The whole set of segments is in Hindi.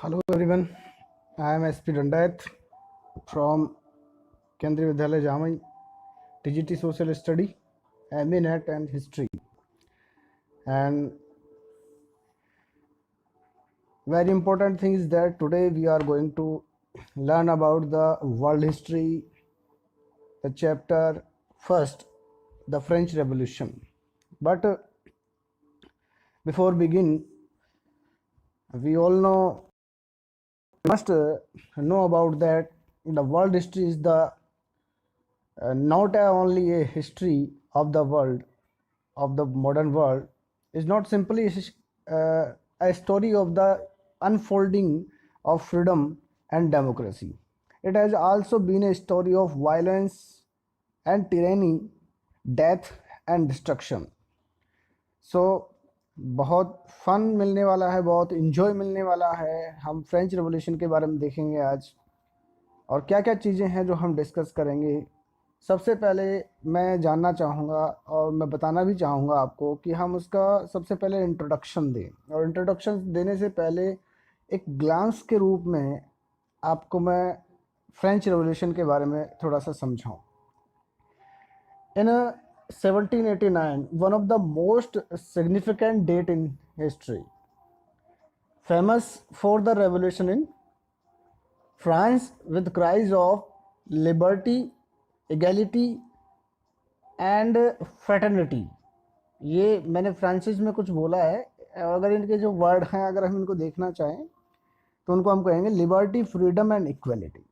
Hello everyone, I am SP Dandayat from Kendriya Vidyalaya Jamai, TGT Social Study, MA Net and History. And very important thing is that today we are going to learn about the world history, the chapter first, the French Revolution. But before begin, we all must know about that the world history is the not only a history of the world, of the modern world, is not simply a story of the unfolding of freedom and democracy. It has also been a story of violence and tyranny, death and destruction. सो बहुत फन मिलने वाला है, बहुत इन्जॉय मिलने वाला है। हम फ्रेंच रेवोल्यूशन के बारे में देखेंगे आज, और क्या क्या चीज़ें हैं जो हम डिस्कस करेंगे। सबसे पहले मैं जानना चाहूँगा और मैं बताना भी चाहूँगा आपको कि हम उसका सबसे पहले इंट्रोडक्शन दें, और इंट्रोडक्शन देने से पहले एक ग्लांस के रूप में आपको मैं फ्रेंच रेवोल्यूशन के बारे में थोड़ा सा समझाऊँ। इन 1789, one of the most significant date in history, famous for the revolution in France with cries of liberty, equality and fraternity। ये मैंने फ्रांसीस में कुछ बोला है, अगर इनके जो वर्ड हैं अगर हम इनको देखना चाहें तो उनको हम कहेंगे liberty, freedom and equality.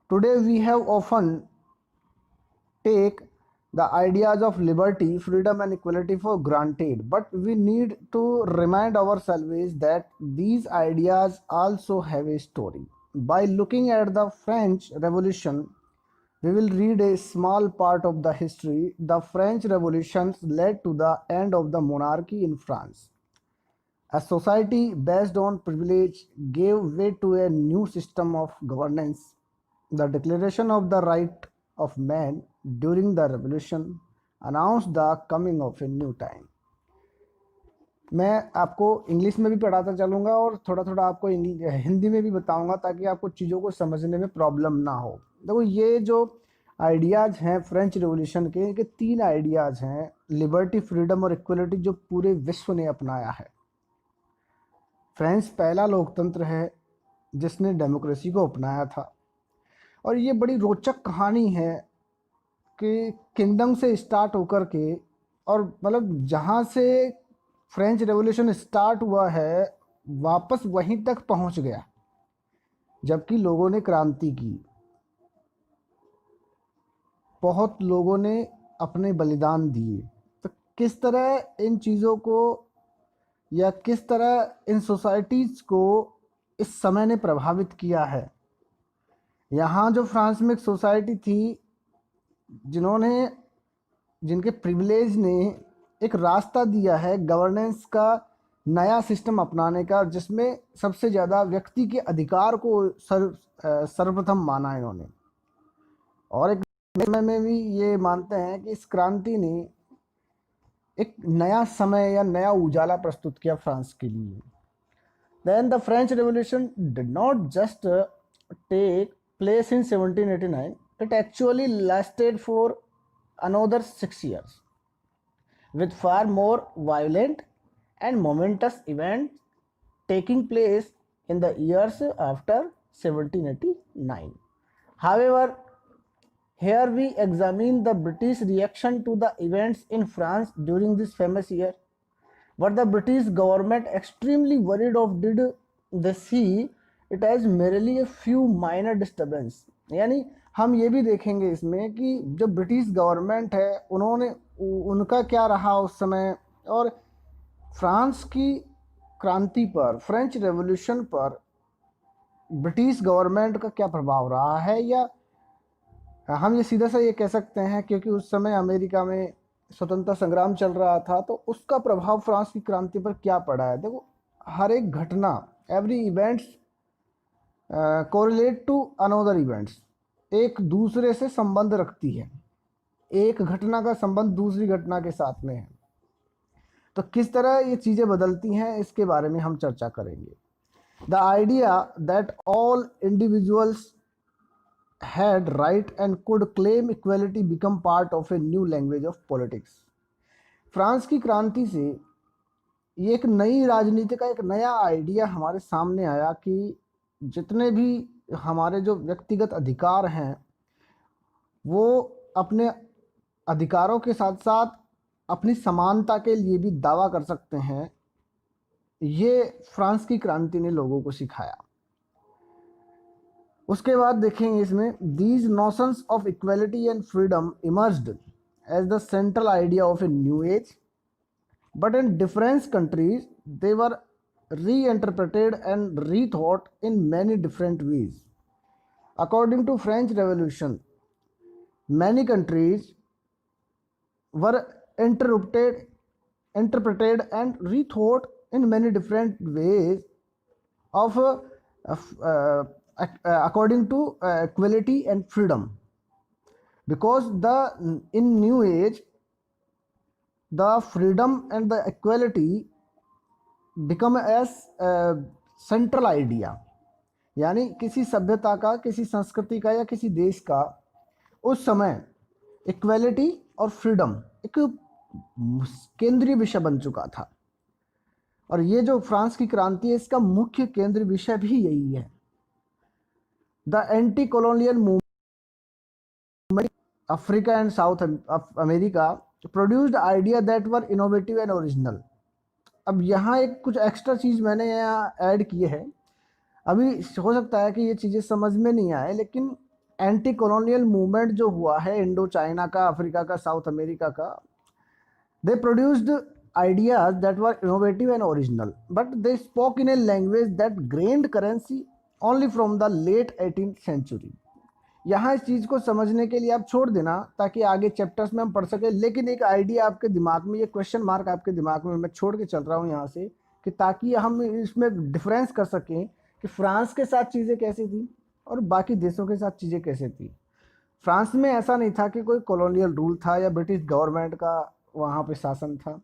Today we have often take the ideas of liberty, freedom and equality for granted, but we need to remind ourselves that these ideas also have a story. By looking at the French Revolution, we will read a small part of the history. The French Revolutions led to the end of the monarchy in France. A society based on privilege gave way to a new system of governance. The Declaration of the Right of Man during the revolution announced the coming of a new time। मैं आपको इंग्लिश में भी पढ़ाता चलूँगा और थोड़ा थोड़ा आपको हिंदी में भी बताऊँगा ताकि आपको चीज़ों को समझने में प्रॉब्लम ना हो। देखो, ये जो आइडियाज़ हैं फ्रेंच रेवोल्यूशन के, इनके 3 आइडियाज़ हैं, लिबर्टी, फ्रीडम और इक्वलिटी, जो पूरे विश्व ने अपनाया है। फ्रांस पहला लोकतंत्र है जिसने डेमोक्रेसी को अपनाया था, और ये बड़ी रोचक कहानी है कि किंगडम से स्टार्ट होकर के, और मतलब जहाँ से फ्रेंच रेवोल्यूशन स्टार्ट हुआ है वापस वहीं तक पहुँच गया, जबकि लोगों ने क्रांति की, बहुत लोगों ने अपने बलिदान दिए। तो किस तरह इन चीज़ों को या किस तरह इन सोसाइटीज़ को इस समय ने प्रभावित किया है। यहाँ जो फ्रांस में एक सोसाइटी थी जिनके प्रिविलेज ने एक रास्ता दिया है गवर्नेंस का नया सिस्टम अपनाने का, जिसमें सबसे ज़्यादा व्यक्ति के अधिकार को सर्वप्रथम माना इन्होंने, और एक समय में भी ये मानते हैं कि इस क्रांति ने एक नया समय या नया उजाला प्रस्तुत किया फ्रांस के लिए। Then the French Revolution did not just take place in 1789, it actually lasted for another 6 years, with far more violent and momentous events taking place in the years after 1789. However, here we examine the British reaction to the events in France during this famous year. What the British government extremely worried of did they see it as merely a few minor disturbance। यानी हम ये भी देखेंगे इसमें कि जो ब्रिटिश गवर्नमेंट है उनका क्या रहा उस समय, और फ्रांस की क्रांति पर, फ्रेंच रेवोल्यूशन पर ब्रिटिश गवर्नमेंट का क्या प्रभाव रहा है। या हम ये सीधा सा ये कह सकते हैं क्योंकि उस समय अमेरिका में स्वतंत्रता संग्राम चल रहा था, तो उसका प्रभाव फ्रांस की क्रांति पर क्या पड़ा है। देखो, हर एक घटना, every events correlate to another events, एक दूसरे से संबंध रखती है, एक घटना का संबंध दूसरी घटना के साथ में है। तो किस तरह ये चीज़ें बदलती हैं इसके बारे में हम चर्चा करेंगे। The idea that all individuals had right and could claim equality become part of a new language of politics. France की क्रांति से ये एक नई राजनीति का एक नया आइडिया हमारे सामने आया कि जितने भी हमारे जो व्यक्तिगत अधिकार हैं वो अपने अधिकारों के साथ साथ अपनी समानता के लिए भी दावा कर सकते हैं। ये फ्रांस की क्रांति ने लोगों को सिखाया। उसके बाद देखेंगे इसमें these notions of equality and freedom emerged as the central idea of a new age, but in different countries they were reinterpreted and rethought in many different ways. According to French Revolution, many countries were interpreted and rethought in many different ways according to equality and freedom, because in new age the freedom and the equality become as central idea। यानी किसी सभ्यता का, किसी संस्कृति का या किसी देश का उस समय इक्वलिटी और फ्रीडम एक केंद्रीय विषय बन चुका था। और ये जो फ्रांस की क्रांति है इसका मुख्य केंद्रीय विषय भी यही है। The anti colonial movement Africa and south America produced idea that were innovative and original. अब यहाँ एक कुछ एक्स्ट्रा चीज़ मैंने यहाँ ऐड किए है। अभी हो सकता है कि ये चीज़ें समझ में नहीं आए, लेकिन एंटी कॉलोनियल मूवमेंट जो हुआ है इंडो चाइना का, अफ्रीका का, साउथ अमेरिका का, they produced ideas that were innovative and original but they spoke in a language that gained currency only from the late 18th century. यहाँ इस चीज़ को समझने के लिए आप छोड़ देना ताकि आगे चैप्टर्स में हम पढ़ सकें, लेकिन एक आइडिया आपके दिमाग में, ये क्वेश्चन मार्क आपके दिमाग में मैं छोड़ के चल रहा हूँ यहाँ से, कि ताकि हम इसमें डिफरेंस कर सकें कि फ्रांस के साथ चीज़ें कैसी थी और बाकी देशों के साथ चीज़ें कैसे थी। फ्रांस में ऐसा नहीं था कि कोई कॉलोनियल रूल था या ब्रिटिश गवर्नमेंट का वहाँ पे शासन था।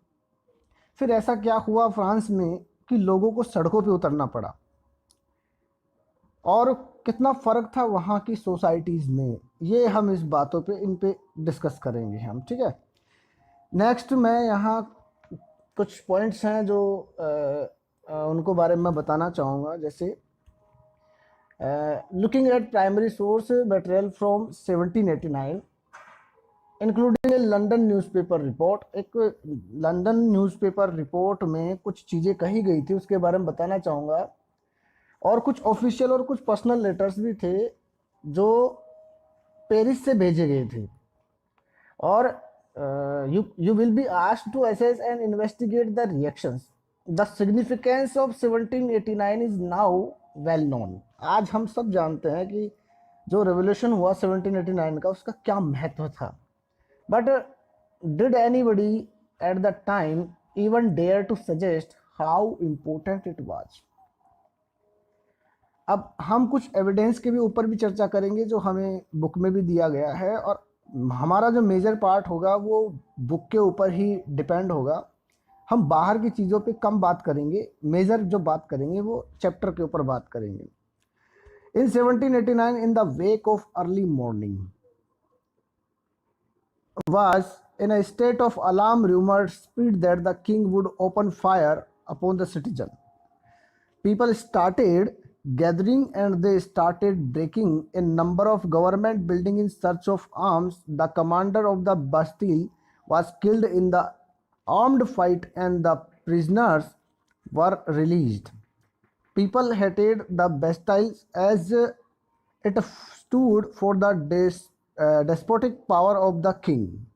फिर ऐसा क्या हुआ फ्रांस में कि लोगों को सड़कों पे उतरना पड़ा, और कितना फ़र्क था वहाँ की सोसाइटीज़ में, ये हम इस बातों पे इन पे डिस्कस करेंगे हम, ठीक है। नेक्स्ट मैं यहाँ कुछ पॉइंट्स हैं जो उनको बारे में बताना चाहूँगा। जैसे looking at primary source material from 1789 including A London newspaper report. एक लंदन न्यूज़पेपर रिपोर्ट में कुछ चीज़ें कही गई थी, उसके बारे में बताना चाहूँगा। और कुछ ऑफिशियल और कुछ पर्सनल लेटर्स भी थे जो पेरिस से भेजे गए थे। और you will be asked to assess and investigate the reactions. The significance of 1789 is now well known. आज हम सब जानते हैं कि जो रेवोल्यूशन हुआ 1789 का उसका क्या महत्व था। But did anybody at the time even dare to suggest how important it was? अब हम कुछ एविडेंस के भी ऊपर भी चर्चा करेंगे जो हमें बुक में भी दिया गया है, और हमारा जो मेजर पार्ट होगा वो बुक के ऊपर ही डिपेंड होगा। हम बाहर की चीज़ों पे कम बात करेंगे, मेजर जो बात करेंगे वो चैप्टर के ऊपर बात करेंगे। इन 1789 in the wake of early morning was in a state of alarm, rumors spread that the king would open fire upon the citizen. People started gathering and they started breaking a number of government buildings in search of arms. The commander of the Bastille was killed in the armed fight and the prisoners were released. People hated the Bastille as it stood for the despotic power of the king.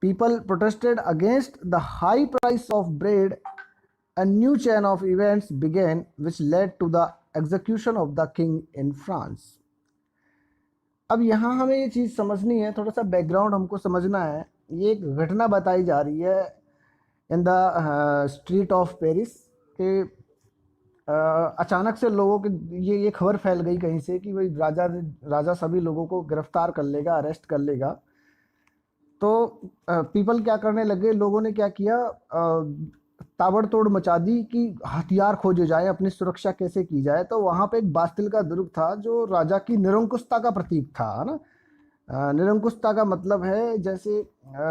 People protested against the high price of bread. A new chain of events began which led to the execution of the king in France. अब यहाँ हमें ये चीज़ समझनी है, थोड़ा सा बैकग्राउंड हमको समझना है। ये एक घटना बताई जा रही है in the street of Paris के अचानक से लोगों के ये खबर फैल गई कहीं से कि भाई राजा सभी लोगों को गिरफ्तार कर लेगा, अरेस्ट कर लेगा। तो पीपल क्या करने लगे, लोगों ने क्या किया, ताबड़तोड़ मचा दी कि हथियार खोजे जाए, अपनी सुरक्षा कैसे की जाए। तो वहाँ पे एक बास्तिल का दुर्ग था जो राजा की निरंकुशता का प्रतीक था, है ना। निरंकुशता का मतलब है जैसे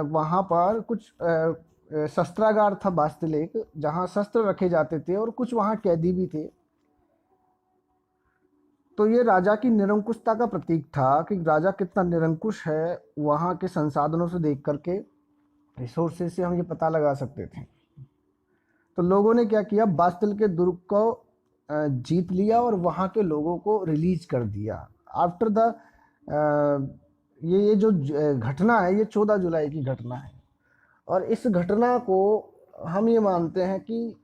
वहाँ पर कुछ शस्त्रागार था बास्तिल एक, जहाँ शस्त्र रखे जाते थे और कुछ वहाँ कैदी भी थे। तो ये राजा की निरंकुशता का प्रतीक था कि राजा कितना निरंकुश है, वहाँ के संसाधनों से देख करके, रिसोर्सेज से हम ये पता लगा सकते थे। तो लोगों ने क्या किया, बास्तिल के दुर्ग को जीत लिया और वहाँ के लोगों को रिलीज कर दिया। आफ्टर द ये जो घटना है, ये 14 जुलाई की घटना है। और इस घटना को हम ये मानते हैं कि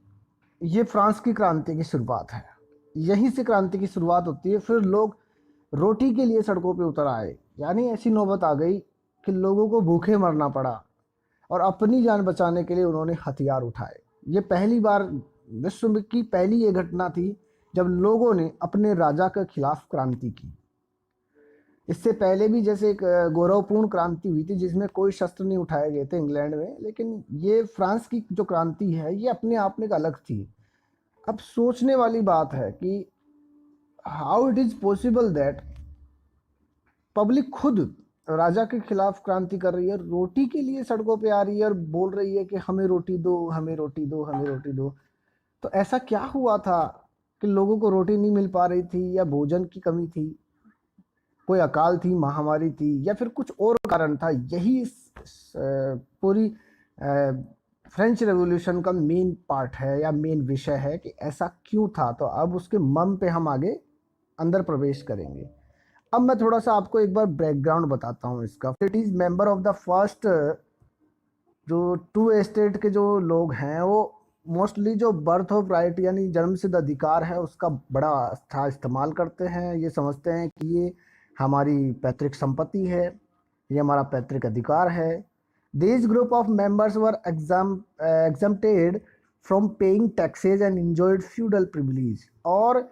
ये फ्रांस की क्रांति की शुरुआत है। यहीं से क्रांति की शुरुआत होती है। फिर लोग रोटी के लिए सड़कों पे उतर आए, यानी ऐसी नौबत आ गई कि लोगों को भूखे मरना पड़ा और अपनी जान बचाने के लिए उन्होंने हथियार उठाए। ये पहली बार विश्व में की पहली ये घटना थी जब लोगों ने अपने राजा के खिलाफ क्रांति की। इससे पहले भी जैसे एक गौरवपूर्ण क्रांति हुई थी जिसमें कोई शस्त्र नहीं उठाए गए थे इंग्लैंड में, लेकिन ये फ्रांस की जो क्रांति है ये अपने आप में एक अलग थी। अब सोचने वाली बात है कि how it is possible that public खुद राजा के खिलाफ क्रांति कर रही है, रोटी के लिए सड़कों पे आ रही है और बोल रही है कि हमें रोटी दो, हमें रोटी दो, हमें रोटी दो। तो ऐसा क्या हुआ था कि लोगों को रोटी नहीं मिल पा रही थी, या भोजन की कमी थी, कोई अकाल थी, महामारी थी, या फिर कुछ और कारण था? यही पूरी फ्रेंच रेवोल्यूशन का मेन पार्ट है या मेन विषय है कि ऐसा क्यों था। तो अब उसके मर्म पे हम आगे अंदर प्रवेश करेंगे। अब मैं थोड़ा सा आपको एक बार बैकग्राउंड बताता हूँ इसका। It is member of the first, जो टू एस्टेट के जो लोग हैं वो मोस्टली जो बर्थ ऑफ राइट यानी जन्मसिद्ध अधिकार है उसका बड़ा अच्छा इस्तेमाल करते हैं। ये समझते हैं कि ये हमारी पैतृक संपत्ति है, ये हमारा पैतृक अधिकार है। This group of members were exempted from paying taxes and enjoyed feudal privilege. और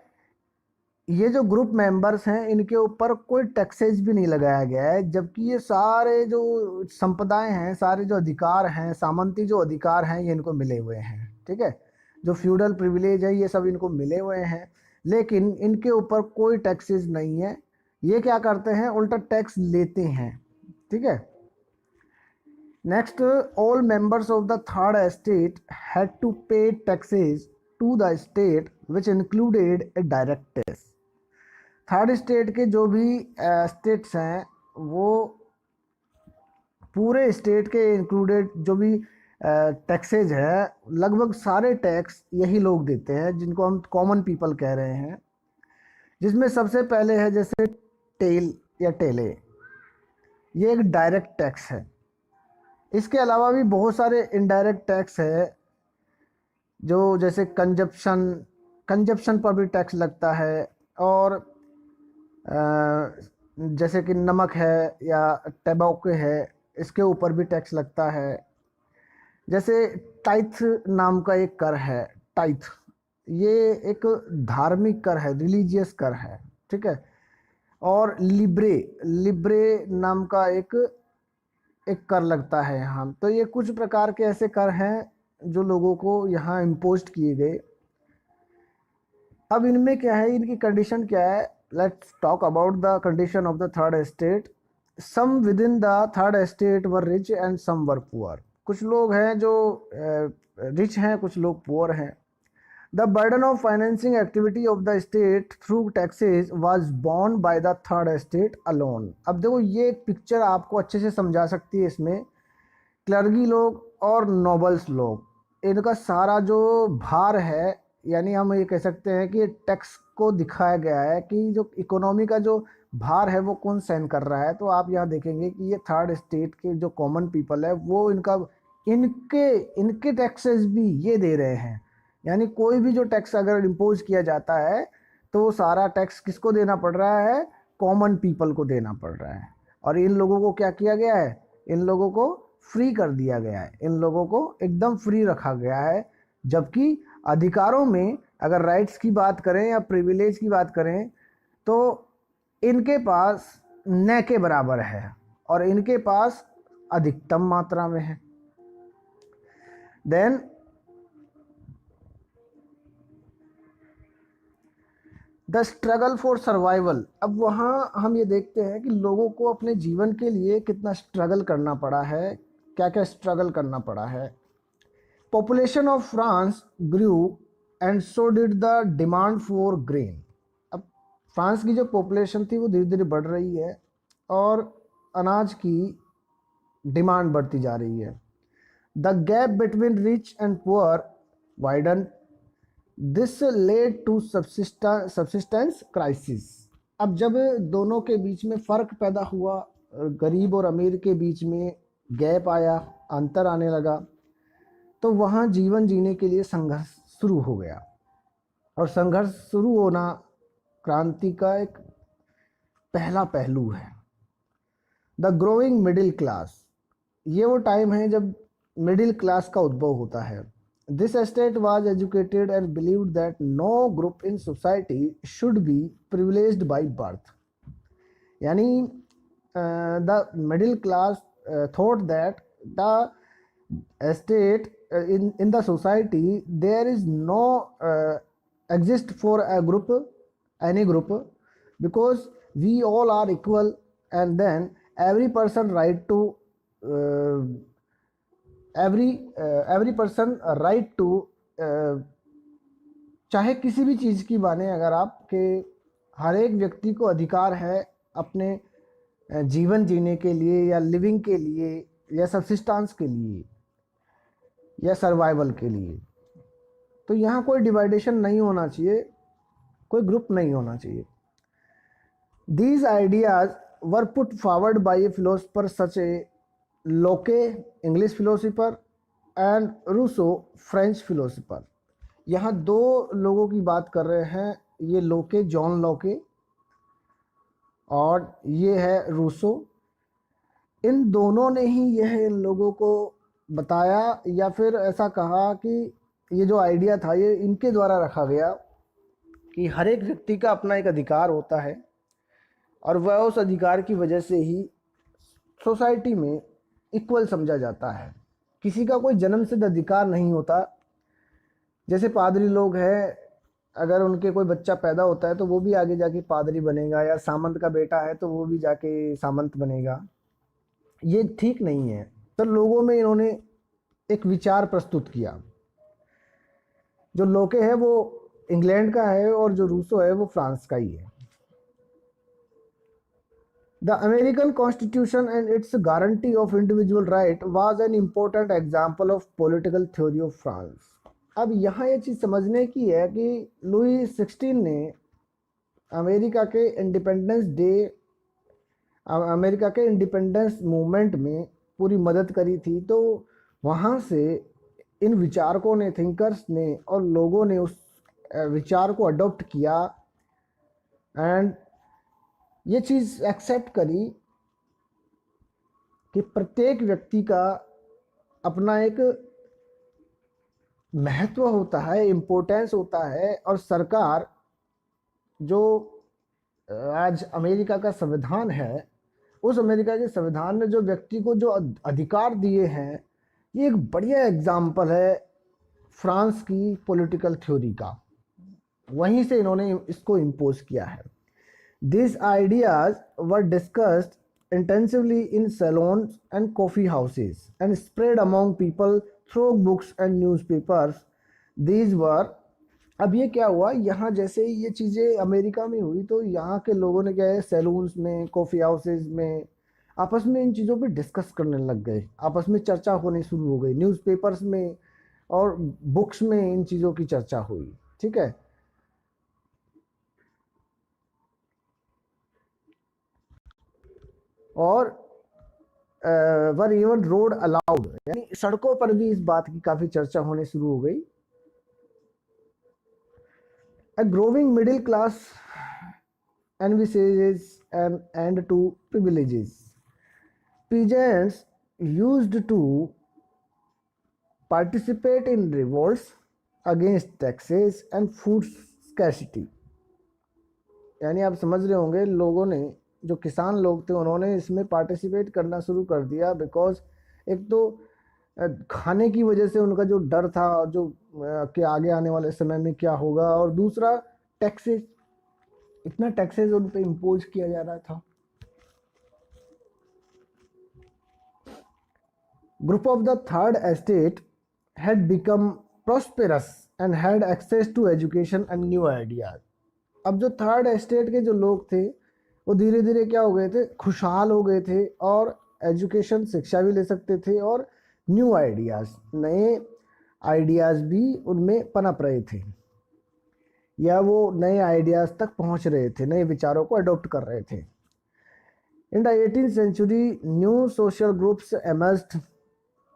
ये जो ग्रुप मेंबर्स हैं इनके ऊपर कोई टैक्सेज भी नहीं लगाया गया है, जबकि ये सारे जो संपदाएं हैं, सारे जो अधिकार हैं, सामंती जो अधिकार हैं, ये इनको मिले हुए हैं। ठीक है, जो फ्यूडल प्रिविलेज है ये सब इनको मिले हुए हैं, लेकिन इनके ऊपर कोई टैक्सेज नहीं है। ये क्या करते हैं, उल्टा टैक्स लेते हैं। ठीक है। Next, all members of the third estate had to pay taxes to the state which included a direct tax. Third state के जो भी स्टेट्स हैं वो पूरे स्टेट के इंक्लूडेड जो भी टैक्सेज है, लगभग सारे टैक्स यही लोग देते हैं जिनको हम कॉमन पीपल कह रहे हैं। जिसमें सबसे पहले है जैसे टेल या टेले, ये एक डायरेक्ट टैक्स है। इसके अलावा भी बहुत सारे इनडायरेक्ट टैक्स है, जो जैसे कंजप्शन पर भी टैक्स लगता है, और जैसे कि नमक है या टैबाको है, इसके ऊपर भी टैक्स लगता है। जैसे टाइथ नाम का एक कर है, टाइथ, ये एक धार्मिक कर है, रिलीजियस कर है। ठीक है। और लिब्रे लिब्रे नाम का एक कर लगता है यहाँ। तो ये कुछ प्रकार के ऐसे कर हैं जो लोगों को यहाँ इम्पोज किए गए। अब इनमें क्या है, इनकी कंडीशन क्या है? Let's talk about the condition of the third estate. Some within the third estate were rich and some were poor. कुछ लोग हैं जो रिच हैं, कुछ लोग पुअर हैं। The burden of financing activity of the state through taxes was borne by the third estate alone. अब देखो ये एक पिक्चर आपको अच्छे से समझा सकती है। इसमें क्लर्गी लोग और नोबल्स लोग, इनका सारा जो भार है, यानी हम ये कह सकते हैं कि टैक्स को दिखाया गया है कि जो इकोनॉमी का जो भार है वो कौन सहन कर रहा है। तो आप यहाँ देखेंगे कि ये थर्ड स्टेट के जो कॉमन पीपल है वो इनके इनके टैक्सेस भी ये दे रहे हैं। यानी कोई भी जो टैक्स अगर इम्पोज किया जाता है तो सारा टैक्स किसको देना पड़ रहा है? कॉमन पीपल को देना पड़ रहा है। और इन लोगों को क्या किया गया है? इन लोगों को फ्री कर दिया गया है, इन लोगों को एकदम फ्री रखा गया है। जबकि अधिकारों में अगर राइट्स की बात करें या प्रिविलेज की बात करें तो इनके पास न के बराबर है और इनके पास अधिकतम मात्रा में है। Then the struggle for survival. अब वहाँ हम ये देखते हैं कि लोगों को अपने जीवन के लिए कितना स्ट्रगल करना पड़ा है, क्या क्या स्ट्रगल करना पड़ा है। Population of France grew and so did the demand for grain. अब फ्रांस की जो पॉपुलेशन थी वो धीरे धीरे बढ़ रही है और अनाज की डिमांड बढ़ती जा रही है। The gap between rich and poor widen, this led to subsistence crisis. अब जब दोनों के बीच में फ़र्क पैदा हुआ, गरीब और अमीर के बीच में गैप आया, अंतर आने लगा, तो वहाँ जीवन जीने के लिए संघर्ष शुरू हो गया। और संघर्ष शुरू होना क्रांति का एक पहला पहलू है। द ग्रोइंग मिडिल क्लास, ये वो टाइम है जब मिडिल क्लास का उद्भव होता है। This state was educated and believed that no group in society should be privileged by birth. यानी the middle class thought that the state in the society there is no exist for a group, any group, because we all are equal, and then every person right to uh, every person right to चाहे किसी भी चीज़ की माने अगर आप के हर एक व्यक्ति को अधिकार है अपने जीवन जीने के लिए या लिविंग के लिए या सब्सिस्टेंस के लिए या सर्वाइवल के लिए। तो यहाँ कोई डिवाइडेशन नहीं होना चाहिए, कोई ग्रुप नहीं होना चाहिए। These ideas were put forward by a philosopher such a Locke, English philosopher, and Rousseau, French philosopher. यहाँ दो लोगों की बात कर रहे हैं, ये लोके, जॉन लोके, और ये है रूसो। इन दोनों ने ही यह इन लोगों को बताया या फिर ऐसा कहा कि ये जो आइडिया था ये इनके द्वारा रखा गया कि हर एक व्यक्ति का अपना एक अधिकार होता है और वह उस अधिकार की वजह से ही सोसाइटी में इक्वल समझा जाता है। किसी का कोई जन्म सिद्ध अधिकार नहीं होता। जैसे पादरी लोग हैं, अगर उनके कोई बच्चा पैदा होता है तो वो भी आगे जाके पादरी बनेगा, या सामंत का बेटा है तो वो भी जाके सामंत बनेगा। ये ठीक नहीं है। तो लोगों में इन्होंने एक विचार प्रस्तुत किया। जो लोके है वो इंग्लैंड का है और जो रूसो है वो फ्रांस का ही है। The American constitution and it's guarantee of individual right was an important example of political theory of France. अब यहाँ ये चीज़ समझने की है कि लुई 16 ने अमेरिका के इंडिपेंडेंस डे, अमेरिका के इंडिपेंडेंस मूवमेंट में पूरी मदद करी थी। तो वहाँ से इन विचारकों ने, थिंकर्स ने और लोगों ने उस विचार को अडॉप्ट किया एंड ये चीज़ एक्सेप्ट करी कि प्रत्येक व्यक्ति का अपना एक महत्व होता है, इम्पोर्टेंस होता है, और सरकार जो आज अमेरिका का संविधान है, उस अमेरिका के संविधान ने जो व्यक्ति को जो अधिकार दिए हैं, ये एक बढ़िया एग्जाम्पल है फ्रांस की पॉलिटिकल थ्योरी का। वहीं से इन्होंने इसको इम्पोज किया है। This ideas were discussed intensively in salons and coffee houses and spread among people through books and newspapers. These were, अब ये क्या हुआ, यहाँ जैसे ये चीज़ें अमेरिका में हुई तो यहाँ के लोगों ने क्या है, सैलून्स में, कॉफ़ी हाउसेज में आपस में इन चीज़ों पे डिस्कस करने लग गए, आपस में चर्चा होनी शुरू हो गई, न्यूज़पेपर्स में और बुक्स में इन चीज़ों की चर्चा हुई। ठीक है। और वर इवन रोड अलाउड, यानी सड़कों पर भी इस बात की काफ़ी चर्चा होने शुरू हो गई। A growing middle class envisages an end to privileges. Peasants used to participate in revolts against taxes and food scarcity. यानी आप समझ रहे होंगे, लोगों ने, जो किसान लोग थे, उन्होंने इसमें पार्टिसिपेट करना शुरू कर दिया। बिकॉज एक तो खाने की वजह से उनका जो डर था जो कि आगे आने वाले समय में क्या होगा, और दूसरा टैक्सेस, इतना टैक्सेस उन पे इम्पोज किया जा रहा था। Group of the third estate had become prosperous and had access to education and new ideas. अब जो थर्ड एस्टेट के जो लोग थे वो धीरे धीरे क्या हो गए थे, खुशहाल हो गए थे और एजुकेशन शिक्षा भी ले सकते थे और न्यू आइडियाज़, नए आइडियाज़ भी उनमें पनप रहे थे या वो नए आइडियाज़ तक पहुंच रहे थे, नए विचारों को अडॉप्ट कर रहे थे। In the 18th century, new social groups emerged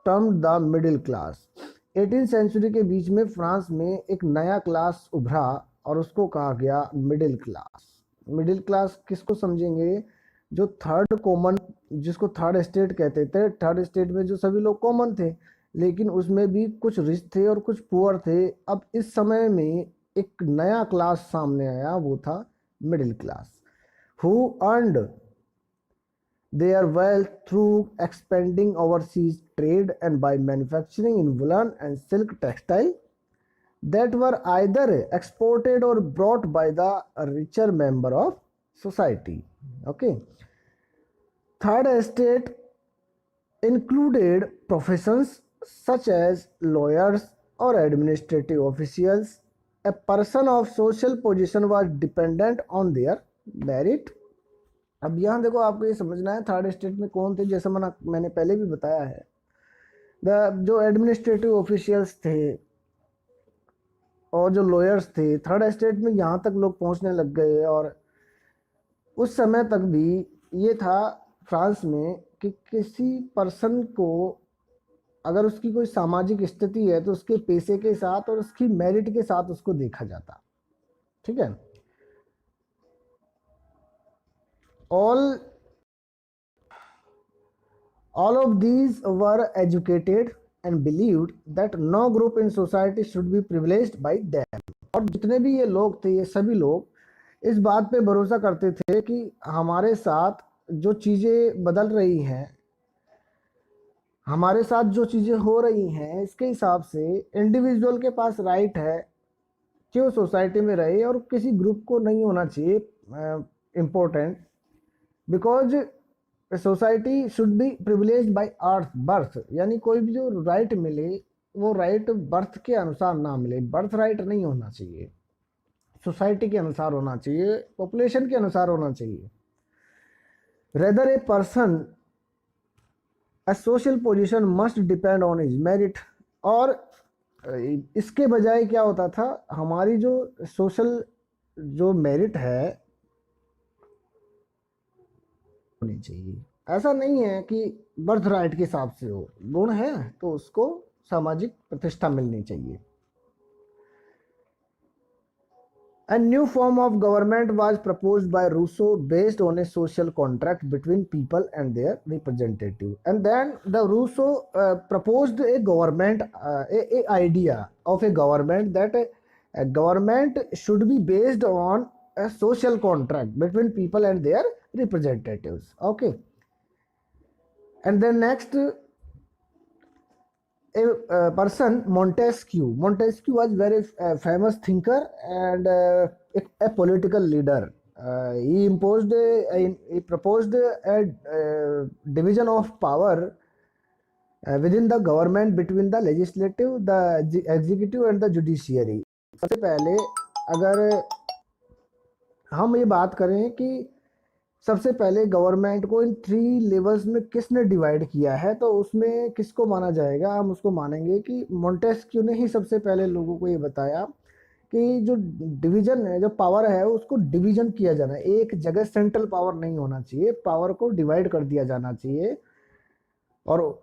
termed the middle class. 18th century के बीच में फ्रांस में एक नया क्लास उभरा और उसको कहा गया मिडिल क्लास। मिडिल क्लास किसको समझेंगे? जो थर्ड कॉमन, जिसको थर्ड स्टेट कहते थे। थर्ड स्टेट में जो सभी लोग कॉमन थे, लेकिन उसमें भी कुछ रिच थे और कुछ पुअर थे। अब इस समय में एक नया क्लास सामने आया, वो था middle class, who earned their wealth through expanding overseas trade and by manufacturing in woolen and silk textile that were either exported or brought by the richer member of society. Okay. Third estate included professions such as lawyers or administrative officials. A person of social position was dependent on their merit. अब यहाँ देखो, आपको ये समझना है थर्ड स्टेट में कौन थे। जैसा मैंने पहले भी बताया है, जो एडमिनिस्ट्रेटिव ऑफिशियल्स थे और जो लॉयर्स थे, थर्ड स्टेट में यहाँ तक लोग पहुँचने लग गए। और उस समय तक भी ये था फ्रांस में कि किसी पर्सन को अगर उसकी कोई सामाजिक स्थिति है तो उसके पैसे के साथ और उसकी मेरिट के साथ उसको देखा जाता। ठीक है। All of these were educated and believed that no group in society should be privileged by them. और जितने भी ये लोग थे, ये सभी लोग इस बात पे भरोसा करते थे कि हमारे साथ जो चीज़ें बदल रही हैं, हमारे साथ जो चीज़ें हो रही हैं, इसके हिसाब से इंडिविजुअल के पास राइट है कि वो सोसाइटी में रहे और किसी ग्रुप को नहीं होना चाहिए important, because society should be privilege by earth birth. यानी कोई भी जो राइट मिले वो राइट बर्थ के अनुसार ना मिले, बर्थ राइट नहीं होना चाहिए, सोसाइटी के अनुसार होना चाहिए, पॉपुलेशन के अनुसार होना चाहिए। Rather a person a social position must depend on his merit। और इसके बजाय क्या होता था, हमारी जो सोशल जो मेरिट है होनी चाहिए। ऐसा नहीं है कि बर्थ राइट के हिसाब से हो, गुण है तो उसको सामाजिक प्रतिष्ठा मिलनी चाहिए। A new form of government was proposed by Rousseau based on a social contract between people and their representative. And then the Rousseau proposed a government, a idea of a government, that a government should be based on a social contract between people and their representatives. Okay. And then next, a person, Montesquieu. Montesquieu was very famous thinker and a political leader. He proposed a division of power within the government between the legislative, the executive and the judiciary. सबसे पहले अगर हम ये बात करें कि सबसे पहले गवर्नमेंट को इन 3 लेवल्स में किसने डिवाइड किया है, तो उसमें किसको माना जाएगा? हम उसको मानेंगे कि मोंटेस्क्यू ने ही सबसे पहले लोगों को ये बताया कि जो डिवीजन है, जो पावर है, उसको डिवीजन किया जाना है। एक जगह सेंट्रल पावर नहीं होना चाहिए, पावर को डिवाइड कर दिया जाना चाहिए और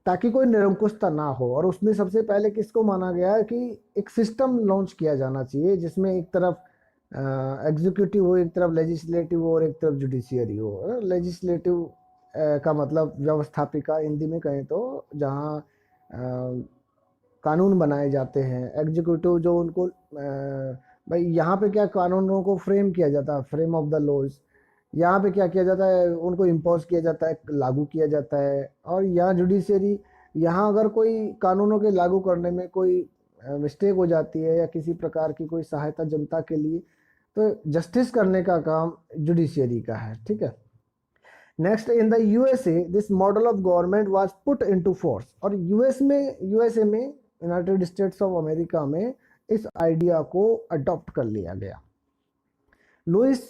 ताकि कोई निरंकुशता ना हो। और उसमें सबसे पहले किसको माना गया कि एक सिस्टम लॉन्च किया जाना चाहिए जिसमें एक तरफ एग्जीक्यूटिव हो, एक तरफ लेजिस्लेटिव हो और एक तरफ जुडिशियरी हो। लेजिस्लेटिव का मतलब व्यवस्थापिका हिंदी में कहें तो, जहाँ कानून बनाए जाते हैं। एग्जीक्यूटिव जो उनको भाई यहाँ पे क्या कानूनों को फ्रेम किया जाता है, फ्रेम ऑफ द लॉज। यहाँ पे क्या किया जाता है, उनको इम्पोज किया जाता है, लागू किया जाता है। और यहाँ जुडिशियरी, यहाँ अगर कोई कानूनों के लागू करने में कोई मिस्टेक हो जाती है या किसी प्रकार की कोई सहायता जनता के लिए, तो जस्टिस करने का काम जुडिशियरी का है, ठीक है। Next, in the USA this model of government was put into force, और यूएसए में, यूनाइटेड स्टेट्स ऑफ अमेरिका में इस आइडिया को अडॉप्ट कर लिया गया। Louis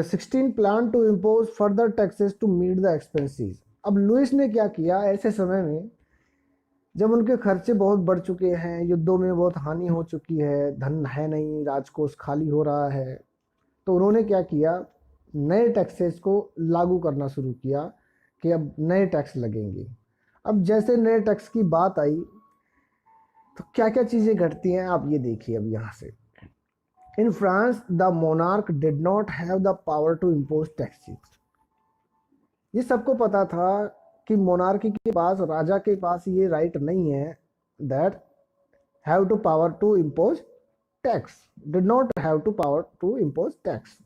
16 plan to impose further taxes to meet the expenses. अब लुइस ने क्या किया ऐसे समय में जब उनके खर्चे बहुत बढ़ चुके हैं, युद्धों में बहुत हानि हो चुकी है, धन है नहीं, राजकोष खाली हो रहा है, तो उन्होंने क्या किया, नए टैक्सेस को लागू करना शुरू किया कि अब नए टैक्स लगेंगे। अब जैसे नए टैक्स की बात आई तो क्या क्या चीज़ें घटती हैं आप ये देखिए अब यहाँ से। In France the monarch did not have the power to impose taxes. ये सबको पता था कि मोनार्की के पास, राजा के पास ये राइट नहीं है that have to power to impose tax, did not have to power to impose tax.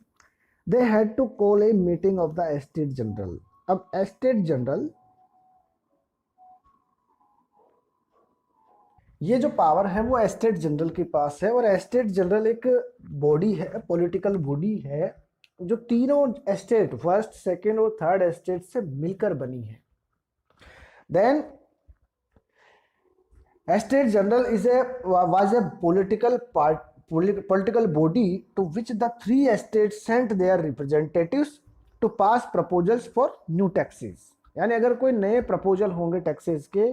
They had to call a meeting of the estate general. अब एस्टेट जनरल, ये जो पावर है वो एस्टेट जनरल के पास है, और एस्टेट जनरल एक बॉडी है, पॉलिटिकल बॉडी है, जो तीनों एस्टेट, फर्स्ट, सेकंड और थर्ड एस्टेट से मिलकर बनी है। Then estate general was a political body to which the three estates sent their representatives to pass proposals for new taxes। यानी अगर कोई नए प्रपोजल होंगे टैक्सेस के,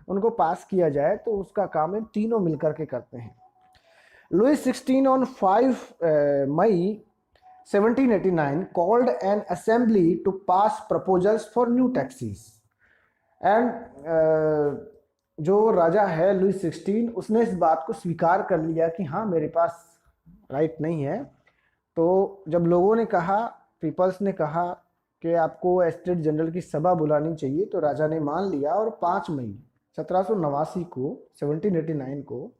उनको पास किया जाए तो उसका काम है तीनों मिलकर के करते हैं। Louis 16 on 5 May 1789 called an assembly to pass proposals for new taxes and जो राजा है लुइस 16, उसने इस बात को स्वीकार कर लिया कि हाँ मेरे पास राइट नहीं है। तो जब लोगों ने कहा, पीपल्स ने कहा कि आपको एस्टेट जनरल की सभा बुलानी चाहिए, तो राजा ने मान लिया और 5 मई 1789 को 1789 को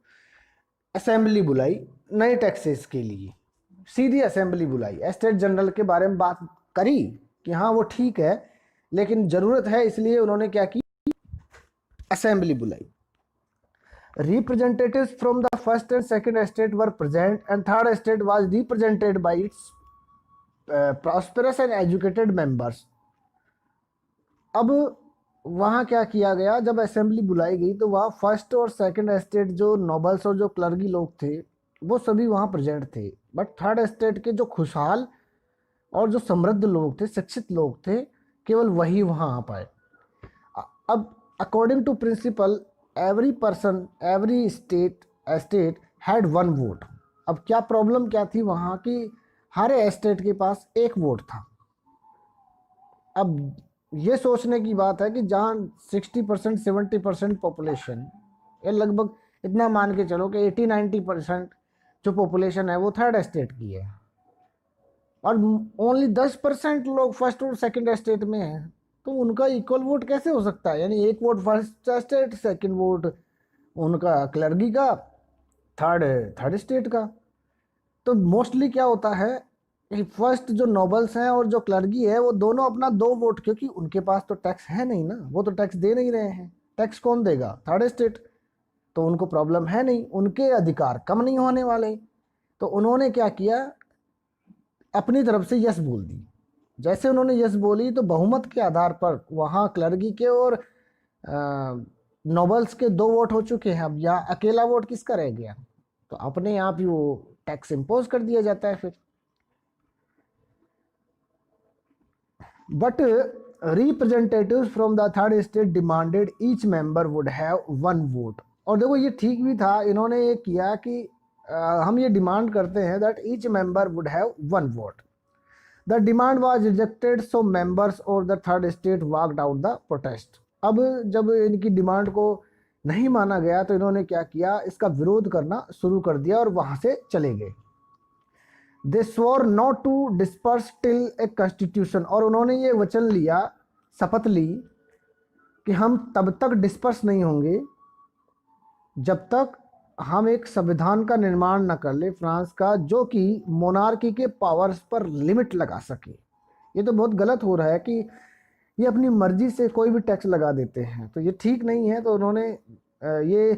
असेंबली बुलाई नए टैक्सेस के लिए। सीधी असेंबली बुलाई, एस्टेट जनरल के बारे में बात करी कि हाँ वो ठीक है लेकिन ज़रूरत है, इसलिए उन्होंने क्या की, असेंबली बुलाई। Representatives from the first and second estate were present and third estate was represented by it's prosperous and educated members. अब वहाँ क्या किया गया, जब असेंबली बुलाई गई तो वहाँ फर्स्ट और सेकंड एस्टेट जो नोबल्स और जो क्लर्की लोग थे वो सभी वहाँ प्रेजेंट थे, बट थर्ड एस्टेट के जो खुशहाल और जो समृद्ध लोग थे, शिक्षित लोग थे, केवल वही वहाँ आ पाए। अब according to principle every person, every estate had one vote. अब क्या प्रॉब्लम क्या थी वहाँ की, हर एस्टेट के पास एक वोट था। अब ये सोचने की बात है कि जहाँ 60% 70% पॉपुलेशन, ये लगभग इतना मान के चलो कि 80-90% जो पॉपुलेशन है वो थर्ड एस्टेट की है, और ओनली 10% लोग फर्स्ट और सेकंड एस्टेट में हैं, तो उनका इक्वल वोट कैसे हो सकता है। यानी एक vote first estate, second vote उनका क्लर्की का, थर्ड स्टेट का। तो मोस्टली क्या होता है कि फर्स्ट जो नोबल्स हैं और जो क्लर्की है वो दोनों अपना 2 वोट, क्योंकि उनके पास तो टैक्स है नहीं ना, वो तो टैक्स दे नहीं रहे हैं, टैक्स कौन देगा, थर्ड स्टेट, तो उनको प्रॉब्लम है नहीं, उनके अधिकार कम नहीं होने वाले। तो उन्होंने क्या किया, अपनी तरफ से यस बोल दी। जैसे उन्होंने यस बोली तो बहुमत के आधार पर वहाँ क्लर्की के और नोबल्स के 2 वोट हो चुके हैं। अब यहाँ अकेला वोट किसका रह गया, तो अपने आप ही वो टैक्स इम्पोज कर दिया जाता है फिर। But representatives from the third state demanded each member would have 1 vote. और देखो ये ठीक भी था, इन्होंने ये किया कि हम ये डिमांड करते हैं that each member would have 1 vote. The demand was rejected, so members और the third estate walked out the protest. अब जब इनकी डिमांड को नहीं माना गया तो इन्होंने क्या किया, इसका विरोध करना शुरू कर दिया और वहाँ से चले गए। They swore not to disperse till a constitution, और उन्होंने ये वचन लिया, शपथ ली कि हम तब तक डिस्पर्स नहीं होंगे जब तक हम एक संविधान का निर्माण न कर ले फ्रांस का, जो कि मोनार्की के पावर्स पर लिमिट लगा सके। ये तो बहुत गलत हो रहा है कि ये अपनी मर्जी से कोई भी टैक्स लगा देते हैं, तो ये ठीक नहीं है। तो उन्होंने ये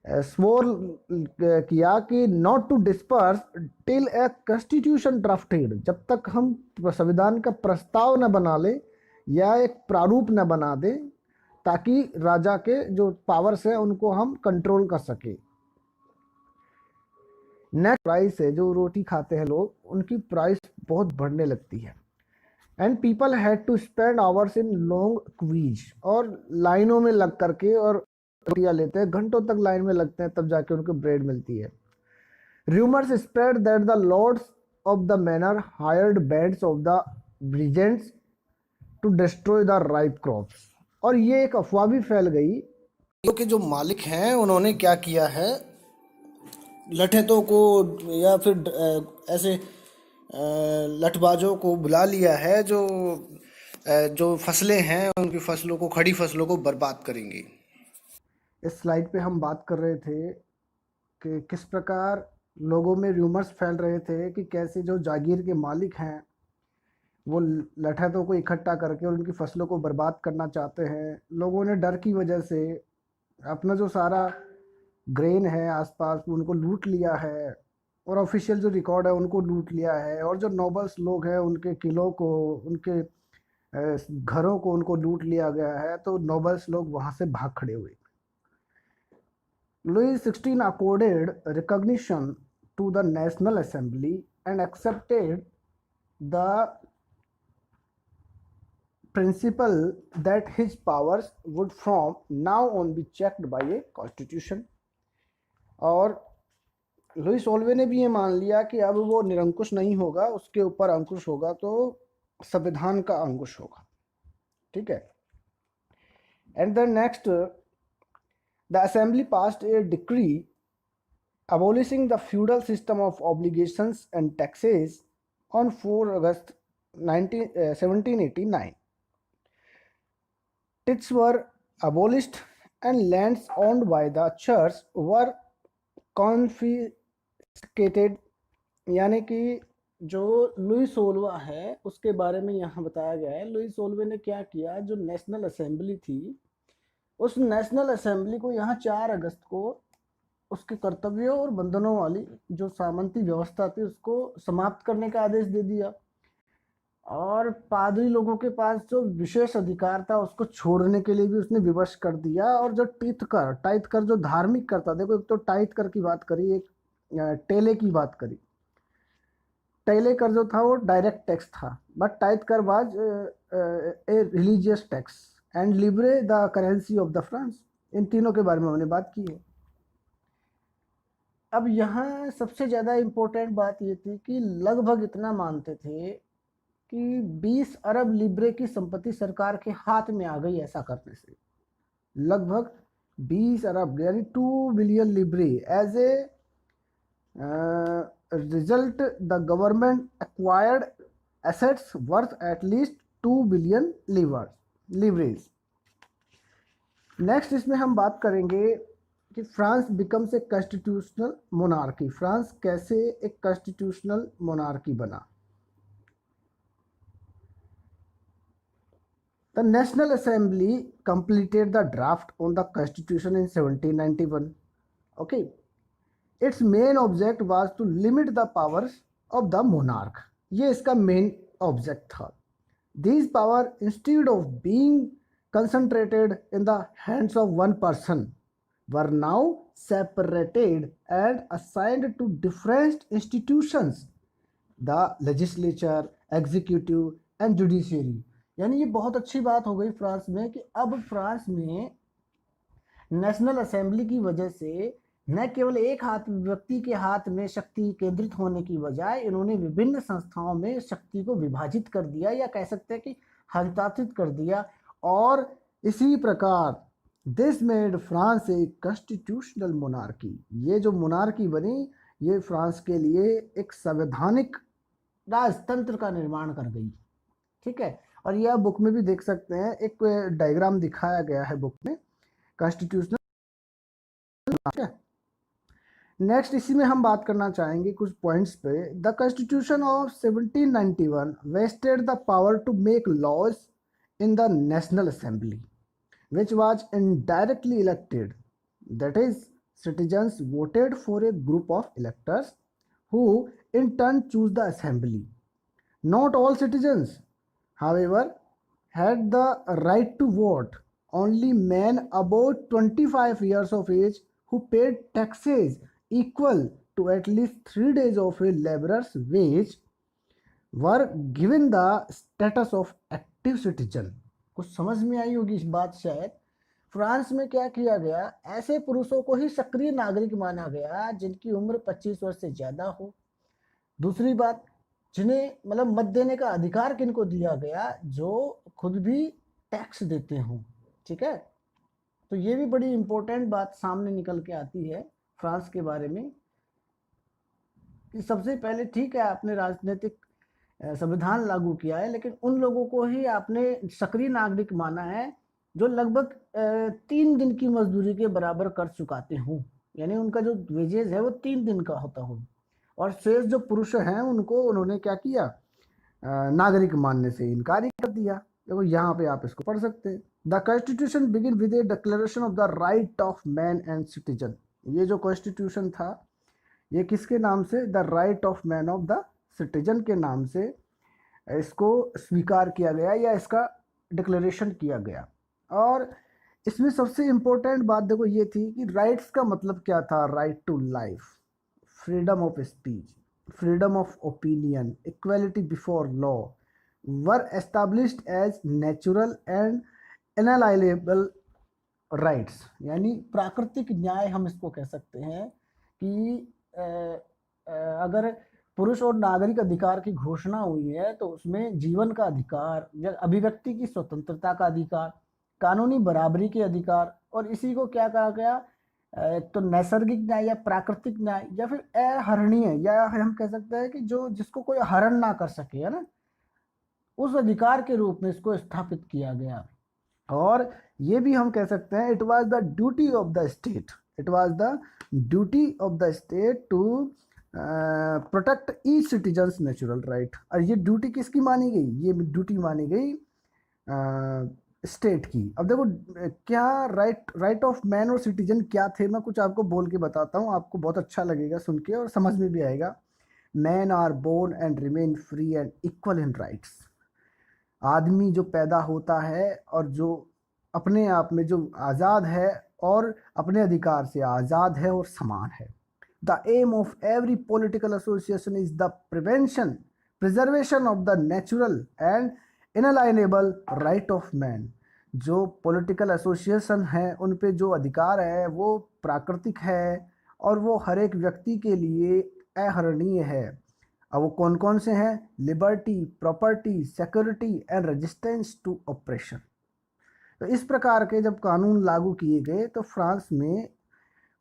स्वोर किया कि not to disperse till a constitution drafted, जब तक हम संविधान का प्रस्ताव न बना ले या एक प्रारूप न बना दे, ताकि राजा के जो पावर्स है उनको हम कंट्रोल कर सके। नेक्स्ट प्राइस है, जो रोटी खाते हैं लोग उनकी प्राइस बहुत बढ़ने लगती है। And people had to spend hours in long queues, और लाइनों में लग करके और रोटियां लेते हैं, घंटों तक लाइन में लगते हैं, तब जाके उनको ब्रेड मिलती है। Rumours spread that the lords of the manor hired bands of the brigands to destroy the ripe crops, और ये एक अफवाह भी फैल गई कि जो मालिक हैं उन्होंने क्या किया है, लठेतों को या फिर ऐसे लठबाजों को बुला लिया है जो जो फसलें हैं उनकी फसलों को, खड़ी फसलों को बर्बाद करेंगे। इस स्लाइड पे हम बात कर रहे थे कि किस प्रकार लोगों में रूमर्स फैल रहे थे कि कैसे जो जागीर के मालिक हैं वो लठैतों को इकट्ठा करके और उनकी फसलों को बर्बाद करना चाहते हैं। लोगों ने डर की वजह से अपना जो सारा ग्रेन है आसपास उनको लूट लिया है, और ऑफिशियल जो रिकॉर्ड है उनको लूट लिया है, और जो नोबल्स लोग हैं उनके किलों को, उनके घरों को उनको लूट लिया गया है। तो नोबल्स लोग वहाँ से भाग खड़े हुए। Louis XVI accorded recognition to the National Assembly and accepted the principle that his powers would from now on be checked by a constitution। और लुइस ओल्वे ने भी ये मान लिया कि अब वो निरंकुश नहीं होगा, उसके ऊपर अंकुश होगा, तो संविधान का अंकुश होगा। ठीक है। And the next, the assembly passed A decree abolishing the feudal system of obligations and taxes on 4 August 1789. Tithes were abolished and lands owned by the church were confiscated। यानी कि जो लुइस ओल्वा है उसके बारे में यहाँ बताया गया है। लुइस ओल्वे ने क्या किया, जो नेशनल असेंबली थी उस नेशनल असेंबली को यहाँ 4 अगस्त को उसके कर्तव्यों और बंधनों वाली जो सामंती व्यवस्था थी उसको समाप्त करने का आदेश दे दिया, और पादरी लोगों के पास जो विशेष अधिकार था उसको छोड़ने के लिए भी उसने विवश कर दिया। और जो टाइथ कर जो धार्मिक कर था, देखो एक तो टाइथ कर की बात करी, एक टेले की बात करी। टेले कर जो था वो डायरेक्ट टैक्स था, बट टाइथ कर was a religious tax and लिब्रे the currency of the France. इन तीनों के बारे में हमने बात की है। अब यहाँ सबसे ज़्यादा इम्पोर्टेंट बात ये थी कि लगभग इतना मानते थे कि 20 अरब लिब्रे की संपत्ति सरकार के हाथ में आ गई ऐसा करने से। लगभग 20 अरब यानी 2 बिलियन लिब्रे as a result the government acquired assets worth at least 2 billion livres. Next इसमें हम बात करेंगे कि France becomes a constitutional monarchy. France कैसे एक कॉन्स्टिट्यूशनल मोनार्की बना। The national assembly completed the draft on the constitution in 1791। Okay, its main object was to limit the powers of the monarch. ये इसका मेन ऑब्जेक्ट था। These power instead of being concentrated in the hands of one person were now separated and assigned to different institutions, the legislature, executive and judiciary। यानी ये बहुत अच्छी बात हो गई फ्रांस में कि अब फ्रांस में नेशनल असेंबली की वजह से न केवल एक व्यक्ति के हाथ में शक्ति केंद्रित होने की बजाय इन्होंने विभिन्न संस्थाओं में शक्ति को विभाजित कर दिया, या कह सकते हैं कि हस्तांतरित कर दिया। और इसी प्रकार this made France A constitutional monarchy. ये जो मोनार्की बनी ये फ्रांस के लिए एक संवैधानिक राजतंत्र का निर्माण कर गई। ठीक है, और यह बुक में भी देख सकते हैं, एक डायग्राम दिखाया गया है बुक में कॉन्स्टिट्यूशनल। नेक्स्ट इसी में हम बात करना चाहेंगे कुछ पॉइंट्स पे। The constitution of 1791 vested the power to make laws in the national assembly which was indirectly elected, that is citizens voted for a group of electors who in turn choose the assembly. Not all citizens, however, had the right to vote. Only men above 25 years of age who paid taxes equal to at least 3 days of a laborer's wage were given the status of active citizen. कुछ समझ में आई होगी इस बात शायद। फ्रांस में क्या किया गया, ऐसे पुरुषों को ही सक्रिय नागरिक माना गया जिनकी उम्र 25 वर्ष से ज्यादा हो। दूसरी बात, जिन्हें मतलब मत देने का अधिकार किनको दिया गया, जो खुद भी टैक्स देते हों। ठीक है, तो ये भी बड़ी इंपॉर्टेंट बात सामने निकल के आती है फ्रांस के बारे में कि सबसे पहले ठीक है आपने राजनीतिक संविधान लागू किया है, लेकिन उन लोगों को ही आपने सक्रिय नागरिक माना है जो लगभग 3 दिन की मजदूरी के बराबर कर चुकाते हों, यानी उनका जो वेजेज है वो 3 दिन का होता हो। और शेष जो पुरुष हैं उनको उन्होंने क्या किया, नागरिक मानने से इनकार ही कर दिया। देखो यहाँ पे आप इसको पढ़ सकते हैं। The constitution begin with A declaration of the right of man and citizen. ये जो कॉन्स्टिट्यूशन था ये किसके नाम से, the right of man of the citizen के नाम से इसको स्वीकार किया गया या इसका डिक्लेरेशन किया गया। और इसमें सबसे इम्पोर्टेंट बात देखो ये थी कि राइट्स का मतलब क्या था, right to life, freedom of speech, freedom of opinion, equality before law were established as natural and inalienable rights. यानी प्राकृतिक न्याय हम इसको कह सकते हैं कि अगर पुरुष और नागरिक अधिकार की घोषणा हुई है तो उसमें जीवन का अधिकार, अभिव्यक्ति की स्वतंत्रता का अधिकार, कानूनी बराबरी के अधिकार, और इसी को क्या कहा गया, तो नैसर्गिक न्याय या प्राकृतिक न्याय या फिर अहरणीय, या हम कह सकते हैं कि जो जिसको कोई हरण ना कर सके, है ना, उस अधिकार के रूप में इसको स्थापित किया गया। और ये भी हम कह सकते हैं it was the duty of the state, it was the duty of the state to protect each citizen's natural right. और ये ड्यूटी किसकी मानी गई, ये ड्यूटी मानी गई स्टेट की। अब देखो क्या राइट ऑफ मैन और सिटीजन क्या थे, मैं कुछ आपको बोल के बताता हूँ, आपको बहुत अच्छा लगेगा सुन के और समझ में भी आएगा। Men are born and remain free and equal in rights. आदमी जो पैदा होता है और जो अपने आप में जो आज़ाद है और अपने अधिकार से आज़ाद है और समान है। The aim of every political association is the preservation of the natural and inalienable right of man. जो पॉलिटिकल एसोसिएशन है उन पे जो अधिकार है वो प्राकृतिक है और वो हर एक व्यक्ति के लिए अहरणीय है। अब वो कौन कौन से हैं, liberty, property, security and resistance to oppression. तो इस प्रकार के जब कानून लागू किए गए तो फ्रांस में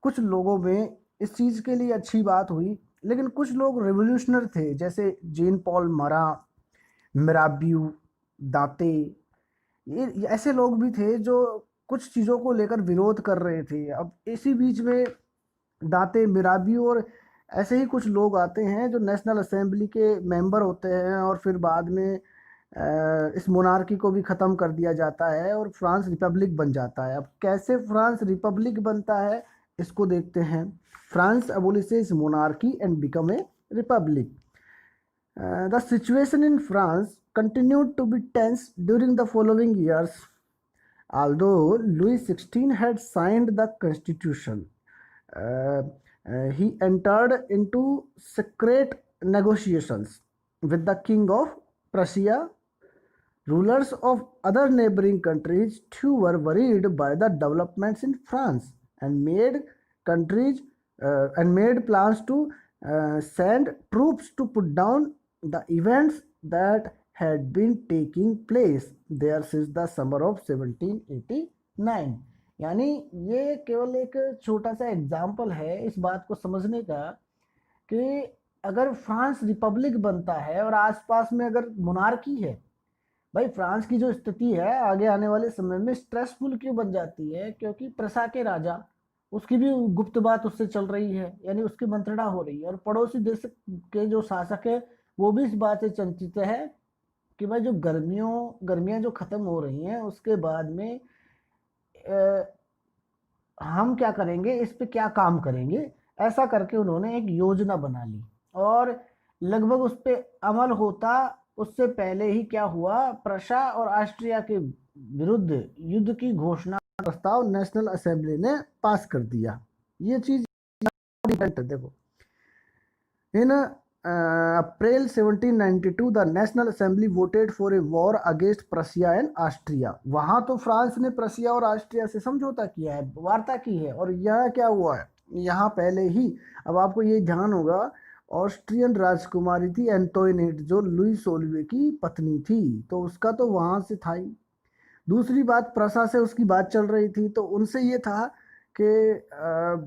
कुछ लोगों में इस चीज़ के लिए अच्छी बात हुई, लेकिन कुछ लोग रिवोल्यूशनर थे जैसे जेन पॉल मरा, मिराबियू, दाते, ये ऐसे लोग भी थे जो कुछ चीज़ों को लेकर विरोध कर रहे थे। अब इसी बीच में दाते, मिराबियू और ऐसे ही कुछ लोग आते हैं जो नेशनल असेंबली के मेंबर होते हैं और फिर बाद में इस मोनार्की को भी ख़त्म कर दिया जाता है और फ्रांस रिपब्लिक बन जाता है। अब कैसे फ्रांस रिपब्लिक बनता है इसको देखते हैं। France abolishes monarchy and become a republic. The situation in France continued to be tense during the following years. Although Louis XVI had signed the constitution, he entered into secret negotiations with the King of Prussia. Rulers of other neighboring countries too were worried by the developments in France and made plans to send troops to put down the events that had been taking place there since the summer of 1789। यानी ये केवल एक छोटा सा एग्जाम्पल है इस बात को समझने का कि अगर फ्रांस रिपब्लिक बनता है और आसपास में अगर मोनार्की है, भाई फ्रांस की जो स्थिति है आगे आने वाले समय में स्ट्रेसफुल क्यों बन जाती है, क्योंकि प्रसा के राजा, उसकी भी गुप्त बात उससे चल रही है, यानी उसकी मंत्रणा हो रही है, और पड़ोसी देश के जो शासक है वो भी इस बात से चिंतित है कि भाई जो गर्मियां जो खत्म हो रही हैं उसके बाद में हम क्या करेंगे, इस पे क्या काम करेंगे, ऐसा करके उन्होंने एक योजना बना ली। और लगभग उस पे अमल होता उससे पहले ही क्या हुआ, प्रशा और ऑस्ट्रिया के विरुद्ध युद्ध की घोषणा का प्रस्ताव नेशनल असेंबली ने पास कर दिया। ये चीज देखो, इन अप्रैल 1792 the national assembly voted for a war against Prussia and Austria. वहां तो फ्रांस ने प्रशिया और ऑस्ट्रिया से समझौता किया है, वार्ता की है, और यह क्या हुआ है यहाँ पहले ही। अब आपको ये ध्यान होगा, ऑस्ट्रियन राजकुमारी थी एंटोइनेट, जो लुई सोलवे की पत्नी थी, तो उसका तो वहां से था ही। दूसरी बात, प्रशा से उसकी बात चल रही थी, तो उनसे ये था कि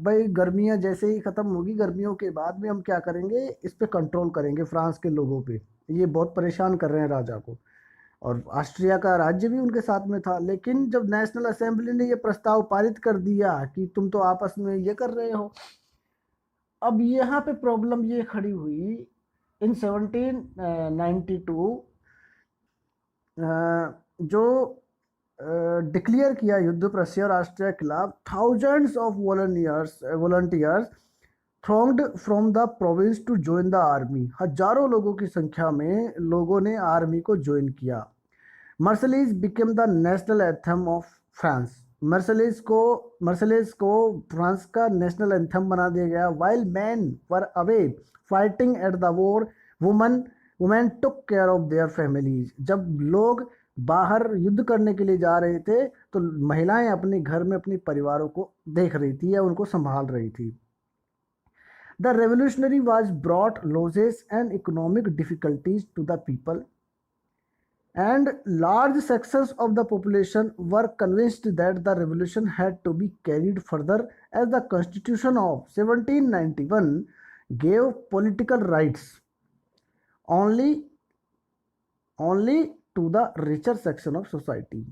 भाई गर्मियाँ जैसे ही ख़त्म होगी, गर्मियों के बाद में हम क्या करेंगे, इस पे कंट्रोल करेंगे फ्रांस के लोगों पे, ये बहुत परेशान कर रहे हैं राजा को। और ऑस्ट्रिया का राज्य भी उनके साथ में था। लेकिन जब नेशनल असेंबली ने ये प्रस्ताव पारित कर दिया कि तुम तो आपस में ये कर रहे हो, अब यहाँ पे प्रॉब्लम ये खड़ी हुई इन 1792, जो डिक्लेयर किया युद्ध प्रशिया और ऑस्ट्रिया के खिलाफ। Thousands of volunteers thronged from the province to join the army. हजारों लोगों की संख्या में लोगों ने आर्मी को ज्वाइन किया। Marseillaise became the national anthem of France. Marseillaise को फ्रांस का नेशनल एंथम बना दिया गया। While man were away fighting at the war, woman women took care of their families. जब लोग बाहर युद्ध करने के लिए जा रहे थे, तो महिलाएं अपने घर में अपने परिवारों को देख रही थी या उनको संभाल रही थी। The revolutionary wars brought losses and economic difficulties to the people, and large sections of the population were convinced that the revolution had to be carried further, as the constitution of 1791 gave political rights only only to the richer section of society।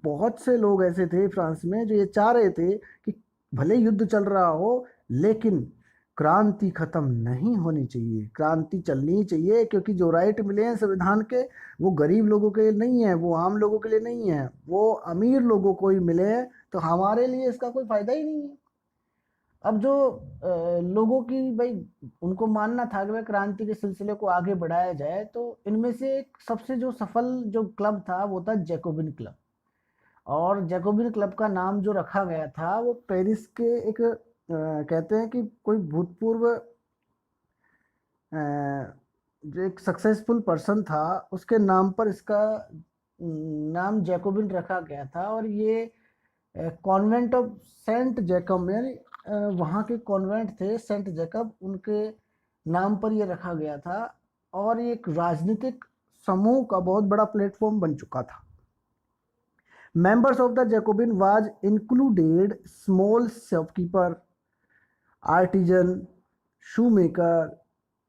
बहुत से लोग ऐसे थे फ्रांस में जो ये चाह रहे थे कि भले युद्ध चल रहा हो, लेकिन क्रांति खत्म नहीं होनी चाहिए, क्रांति चलनी ही चाहिए, क्योंकि जो राइट मिले हैं संविधान के, वो गरीब लोगों के लिए नहीं है, वो आम लोगों के लिए नहीं है, वो अमीर लोगों को ही मिले हैं, तो हमारे लिए इसका कोई फायदा ही नहीं है। अब जो लोगों की भाई, उनको मानना था कि भाई क्रांति के सिलसिले को आगे बढ़ाया जाए, तो इनमें से एक सबसे जो सफल जो क्लब था वो था जैकोबिन क्लब। और जैकोबिन क्लब का नाम जो रखा गया था वो पेरिस के एक कहते हैं कि कोई भूतपूर्व जो एक सक्सेसफुल पर्सन था, उसके नाम पर इसका नाम जैकोबिन रखा गया था। और ये कॉन्वेंट ऑफ सेंट जैकब, यानी वहाँ के कॉन्वेंट थे सेंट जैकब, उनके नाम पर ये रखा गया था। और ये एक राजनीतिक समूह का बहुत बड़ा प्लेटफॉर्म बन चुका था। Members of the Jacobin was included small shopkeeper, artisan, shoemaker,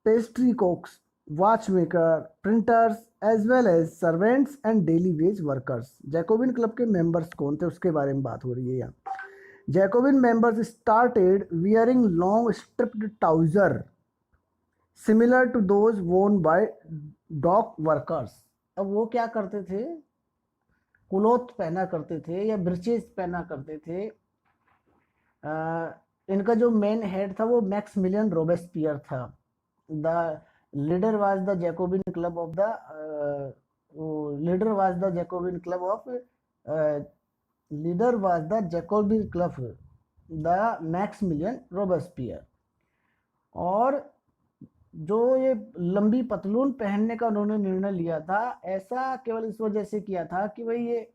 pastry cooks, watchmaker, printers, as well as servants and daily wage workers। Jacobin club के मेंबर्स कौन थे उसके बारे में बात हो रही है यहाँ। Jacobin members started wearing long striped trousers similar to those worn by dock workers. अब वो क्या करते थे, कुलोथ पहना करते थे या ब्रिचेस पहना करते थे। इनका जो मेन हेड था वो मैक्समिलियन रोबेस्पियर था। The leader was the Jacobin club of the leader was the Jacobin club of leader was the Jacobin club the Maximilian Robespierre. और जो ये लंबी पतलून पहनने का उन्होंने निर्णय लिया था, ऐसा केवल इस वजह से किया था कि भाई ये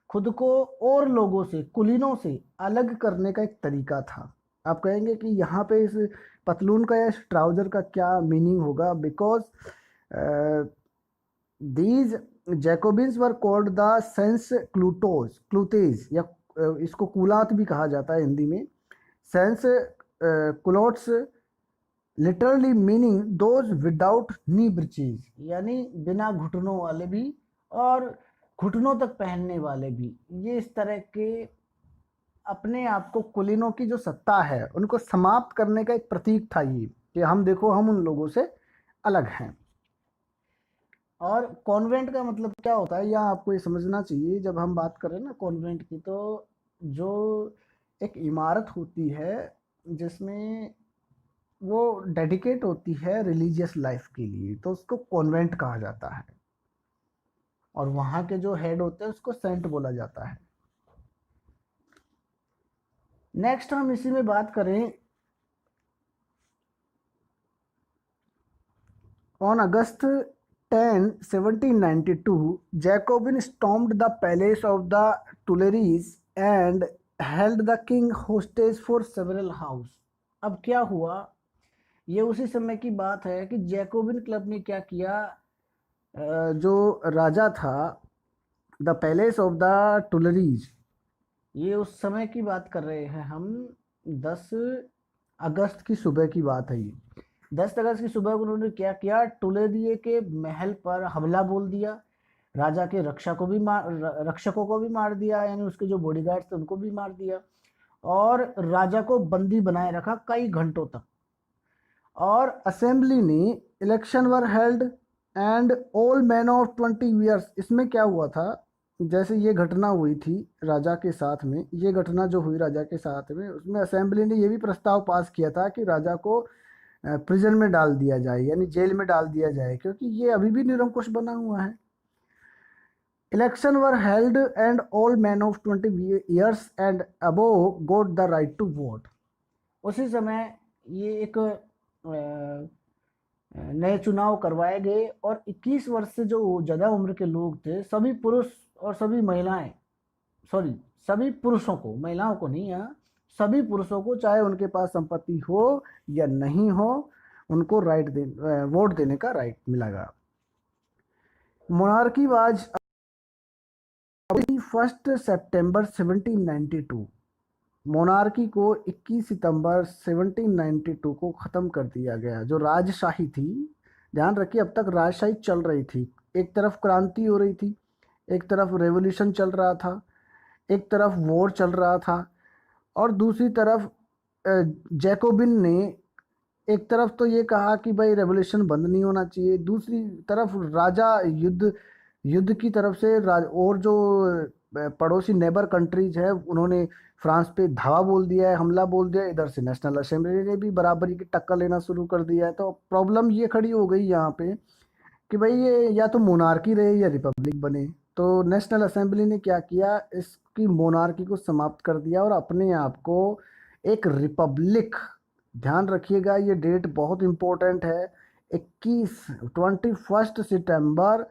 खुद को और लोगों से, कुलीनों से अलग करने का एक तरीका था। आप कहेंगे कि यहाँ पे इस पतलून का या ट्राउजर का क्या मीनिंग होगा, because these Jacobins were called the sans culottes, या इसको कुलात भी कहा जाता है हिंदी में। Sans culottes literally meaning those without knee breeches, यानी बिना घुटनों वाले भी और घुटनों तक पहनने वाले भी। ये इस तरह के अपने आप को, कुलीनों की जो सत्ता है उनको समाप्त करने का एक प्रतीक था ये, कि हम देखो हम उन लोगों से अलग हैं। और कॉन्वेंट का मतलब क्या होता है, या आपको ये समझना चाहिए, जब हम बात करें ना कॉन्वेंट की, तो जो एक इमारत होती है जिसमें वो डेडिकेट होती है रिलीजियस लाइफ के लिए, तो उसको कॉन्वेंट कहा जाता है, और वहाँ के जो हेड होते हैं उसको सेंट बोला जाता है। नेक्स्ट हम इसी में बात करें, on August 10, 1792, Jacobin stormed the palace of the Tuileries and held the king hostage for several hours. अब क्या हुआ, ये उसी समय की बात है कि जैकोबिन क्लब ने क्या किया, जो राजा था, द पैलेस ऑफ द टुलरीज, ये उस समय की बात कर रहे हैं हम, 10 अगस्त की सुबह की बात है ये। 10 अगस्त की सुबह को उन्होंने क्या किया, टुलेरिये के महल पर हमला बोल दिया, राजा के रक्षकों को भी मार दिया, यानी उसके जो बॉडीगार्ड थे उनको भी मार दिया, और राजा को बंदी बनाए रखा कई घंटों तक। और असेंबली ने election were held and all men of 20 years. इसमें क्या हुआ था, जैसे ये घटना हुई थी राजा के साथ में, ये घटना जो हुई राजा के साथ में, उसमें असेंबली ने ये भी प्रस्ताव पास किया था कि राजा को प्रिजन में डाल दिया जाए, यानी जेल में डाल दिया जाए, क्योंकि ये अभी भी निरंकुश बना हुआ है। Election were held and all men of 20 years and above got the right to vote. उसी समय ये एक नए चुनाव करवाए गए, और 21 वर्ष से जो ज़्यादा उम्र के लोग थे, सभी पुरुष और सभी महिलाएं, सॉरी, सभी पुरुषों को, महिलाओं को नहीं, यहाँ सभी पुरुषों को, चाहे उनके पास संपत्ति हो या नहीं हो, उनको वोट देने का राइट मिलेगा। Monarchy was 1 September 1792। मोनार्की को 21 सितंबर 1792 को ख़त्म कर दिया गया। जो राजशाही थी, ध्यान रखिए, अब तक राजशाही चल रही थी, एक तरफ क्रांति हो रही थी, एक तरफ रेवोल्यूशन चल रहा था, एक तरफ वॉर चल रहा था, और दूसरी तरफ जैकोबिन ने एक तरफ तो ये कहा कि भाई रेवोल्यूशन बंद नहीं होना चाहिए, दूसरी तरफ राजा युद्ध युद्ध की तरफ से और जो पड़ोसी नेबर कंट्रीज है, उन्होंने फ्रांस पे धावा बोल दिया है, हमला बोल दिया है। इधर से नेशनल असेंबली ने भी बराबरी की टक्कर लेना शुरू कर दिया है। तो प्रॉब्लम ये खड़ी हो गई यहाँ पे कि भाई ये या तो मोनार्की रहे या रिपब्लिक बने। तो नेशनल असेंबली ने क्या किया, इसकी मोनार्की को समाप्त कर दिया और अपने आप को एक रिपब्लिक, ध्यान रखिएगा ये डेट बहुत इंपॉर्टेंट है, 21 सितंबर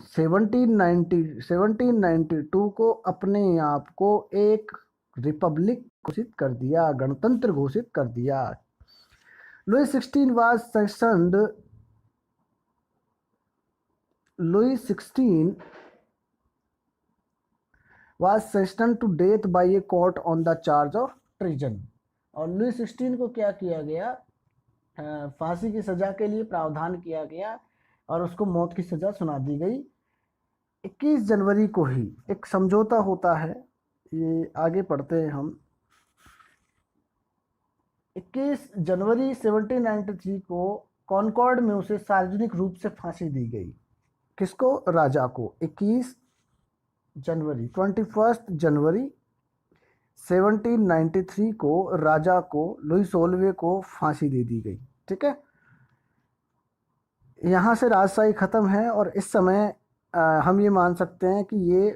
1792 को अपने आप को एक रिपब्लिक घोषित कर दिया, गणतंत्र घोषित कर दिया। Louis sixteen was sentenced to death by a court on the charge of treason। और लुई 16 को क्या किया गया, फांसी की सजा के लिए प्रावधान किया गया और उसको मौत की सजा सुना दी गई। 21 जनवरी को ही एक समझौता होता है, ये आगे पढ़ते हैं हम। 21 जनवरी 1793 को कॉनकॉर्ड में उसे सार्वजनिक रूप से फांसी दी गई। किसको, राजा को। 21 जनवरी 1793 को राजा को, लुई 16वें को फांसी दे दी गई। ठीक है, यहाँ से राजशाही खत्म है और इस समय हम ये मान सकते हैं कि ये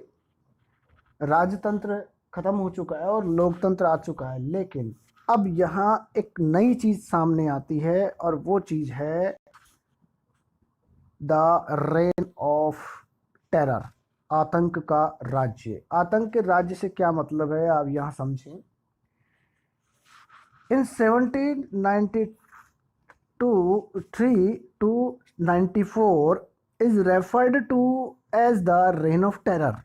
राजतंत्र खत्म हो चुका है और लोकतंत्र आ चुका है। लेकिन अब यहाँ एक नई चीज सामने आती है और वो चीज है द रेन ऑफ टेरर, आतंक का राज्य। आतंक के राज्य से क्या मतलब है, आप यहाँ समझें। इन 1793 to 94 is referred to as the reign of terror।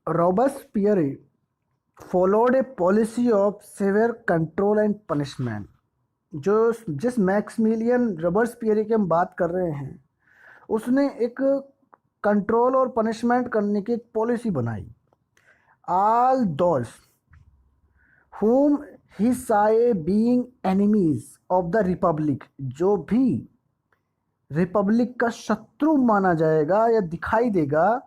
Robespierre followed a policy of severe control and punishment। जिस मैक्सिमिलियन रॉबespierre की हम बात कर रहे हैं, उसने एक कंट्रोल और पनिशमेंट करने की एक पॉलिसी बनाई। All those whom he saw being enemies of the republic, जो भी रिपब्लिक का शत्रु माना जाएगा या दिखाई देगा,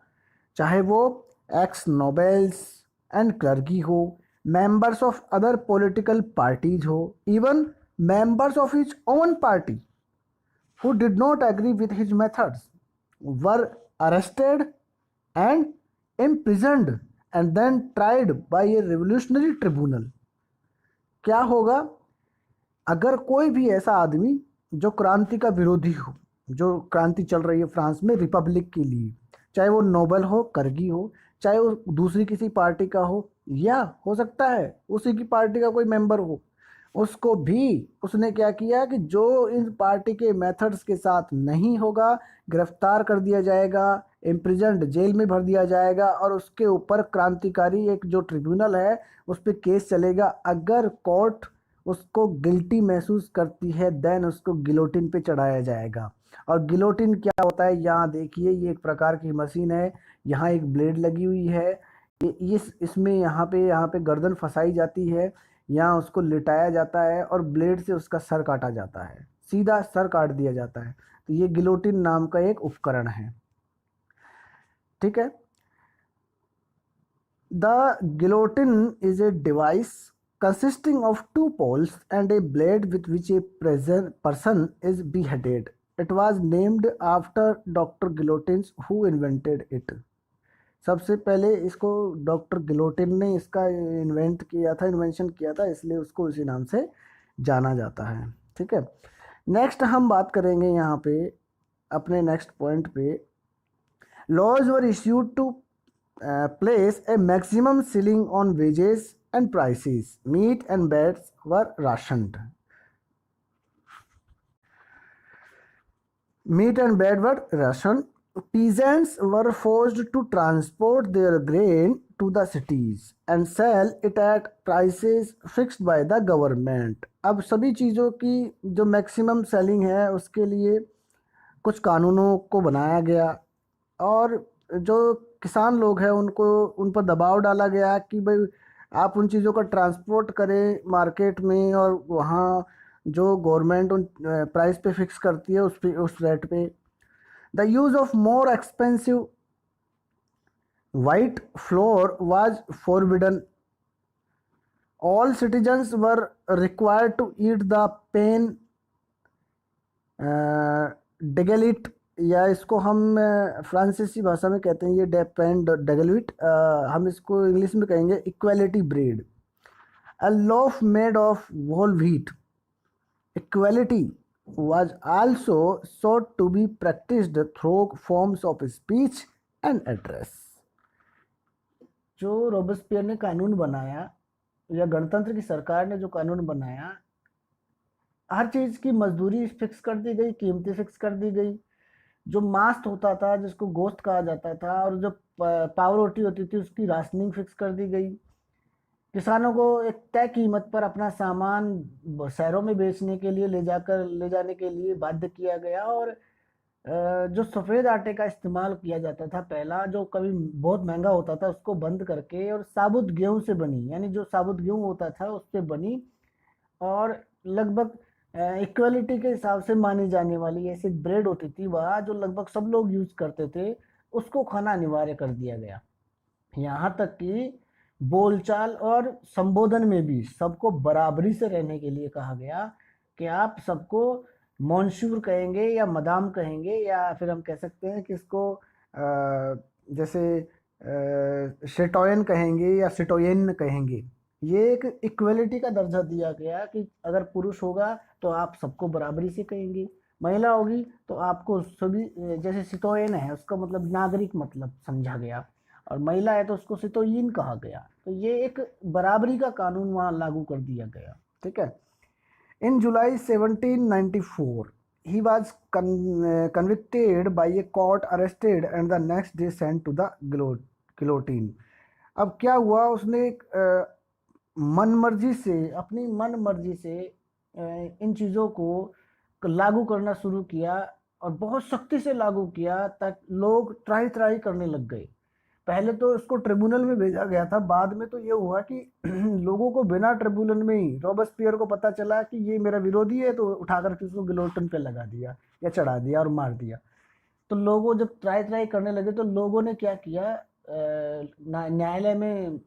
चाहे वो एक्स नोबेल्स एंड क्लर्की हो, members of other political parties हो, even members of his own party who did not agree with his methods were arrested and imprisoned and then tried by a revolutionary tribunal. क्या होगा अगर कोई भी ऐसा आदमी जो क्रांति का विरोधी हो, जो क्रांति चल रही है फ्रांस में रिपब्लिक के लिए, चाहे वो नोबल हो, करगी हो, चाहे वो दूसरी किसी पार्टी का हो, या हो सकता है उसी की पार्टी का कोई मेंबर हो, उसको भी उसने क्या किया कि जो इन पार्टी के मेथड्स के साथ नहीं होगा, गिरफ्तार कर दिया जाएगा, इम्प्रिजन्ड जेल में भर दिया जाएगा और उसके ऊपर क्रांतिकारी एक जो ट्रिब्यूनल है उस पर केस चलेगा। अगर कोर्ट उसको गिल्टी महसूस करती है देन उसको गिलोटिन पे चढ़ाया जाएगा। और गिलोटिन क्या होता है, यहाँ देखिए, ये एक प्रकार की मशीन है, यहाँ एक ब्लेड लगी हुई है, ये इसमें यहाँ पे गर्दन फंसाई जाती है, यहाँ उसको लिटाया जाता है और ब्लेड से उसका सर काटा जाता है, सीधा सर काट दिया जाता है। तो ये गिलोटिन नाम का एक उपकरण है, ठीक है। The guillotine is a device consisting of two poles and a blade with which a person is beheaded. It was named after Dr. Guillotine who invented it. सबसे पहले इसको डॉक्टर गिलोटिन ने इसका इन्वेंशन किया था, इसलिए उसको उसी नाम से जाना जाता है, ठीक है। नेक्स्ट हम बात करेंगे यहाँ पे अपने नेक्स्ट पॉइंट पे, laws were issued to place a maximum ceiling on wages and prices. Meat and breads were rationed. Meat and bread were rationed. Peasants were forced to transport their grain to the cities and sell it at prices fixed by the government. अब सभी चीज़ों की जो मैक्सिमम सेलिंग है उसके लिए कुछ कानूनों को बनाया गया और जो किसान लोग हैं उनको उन पर दबाव डाला गया कि भाई आप उन चीज़ों का ट्रांसपोर्ट करें मार्केट में और वहाँ जो गवर्नमेंट उन प्राइस पे फिक्स करती है उस रेट पे। The use of more expensive white flour was forbidden. All citizens were required to eat the pain d'egalite, या इसको हम फ्रांसीसी भाषा में कहते हैं ये डेपेंड डेगलविट, हम इसको इंग्लिश में कहेंगे equality bread. A loaf made of whole wheat. Equality was also sought to be practiced through forms of speech and address. जो रोबेस्पियर ने कानून बनाया या गणतंत्र की सरकार ने जो कानून बनाया, हर चीज़ की मजदूरी फिक्स कर दी गई, कीमतें फिक्स कर दी गई, जो मास्ट होता था जिसको गोश्त कहा जाता था और जो पाव रोटी होती थी उसकी राशनिंग फिक्स कर दी गई। किसानों को एक तय कीमत पर अपना सामान शहरों में बेचने के लिए ले जाने के लिए बाध्य किया गया। और जो सफ़ेद आटे का इस्तेमाल किया जाता था पहला, जो कभी बहुत महंगा होता था, उसको बंद करके और साबुत गेहूं से बनी, यानी जो साबुत गेहूं होता था उससे बनी और लगभग इक्वलिटी के हिसाब से मानी जाने वाली ऐसी ब्रेड होती थी वह, जो लगभग सब लोग यूज करते थे, उसको खाना अनिवार्य कर दिया गया। यहाँ तक कि बोलचाल और संबोधन में भी सबको बराबरी से रहने के लिए कहा गया कि आप सबको मॉन्शूर कहेंगे या मदाम कहेंगे, या फिर हम कह सकते हैं कि इसको जैसे शेटोयन कहेंगे या सिटोयन कहेंगे। ये एक इक्वलिटी का दर्जा दिया गया कि अगर पुरुष होगा तो आप सबको बराबरी से कहेंगे, महिला होगी तो आपको सभी, जैसे सिटोयन है उसका मतलब नागरिक मतलब समझा गया, और महिला है तो उसको सिटोयन कहा गया। तो ये एक बराबरी का कानून वहाँ लागू कर दिया गया, ठीक है। इन जुलाई 1794 he was convicted by a court, arrested and the next day sent to the guillotine. अब क्या हुआ, उसने अपनी मन मर्जी से इन चीज़ों को लागू करना शुरू किया और बहुत सख्ती से लागू किया, ताकि लोग त्राही त्राही करने लग गए। पहले तो इसको ट्रिब्यूनल में भेजा गया था, बाद में तो ये हुआ कि लोगों को बिना ट्रिब्यूनल में ही रोबेस्पियर को पता चला कि ये मेरा विरोधी है, तो उठाकर के उसको गिलोटिन पे लगा दिया या चढ़ा दिया और मार दिया। तो लोगों जब ट्राई करने लगे तो लोगों ने क्या किया, न्यायालय में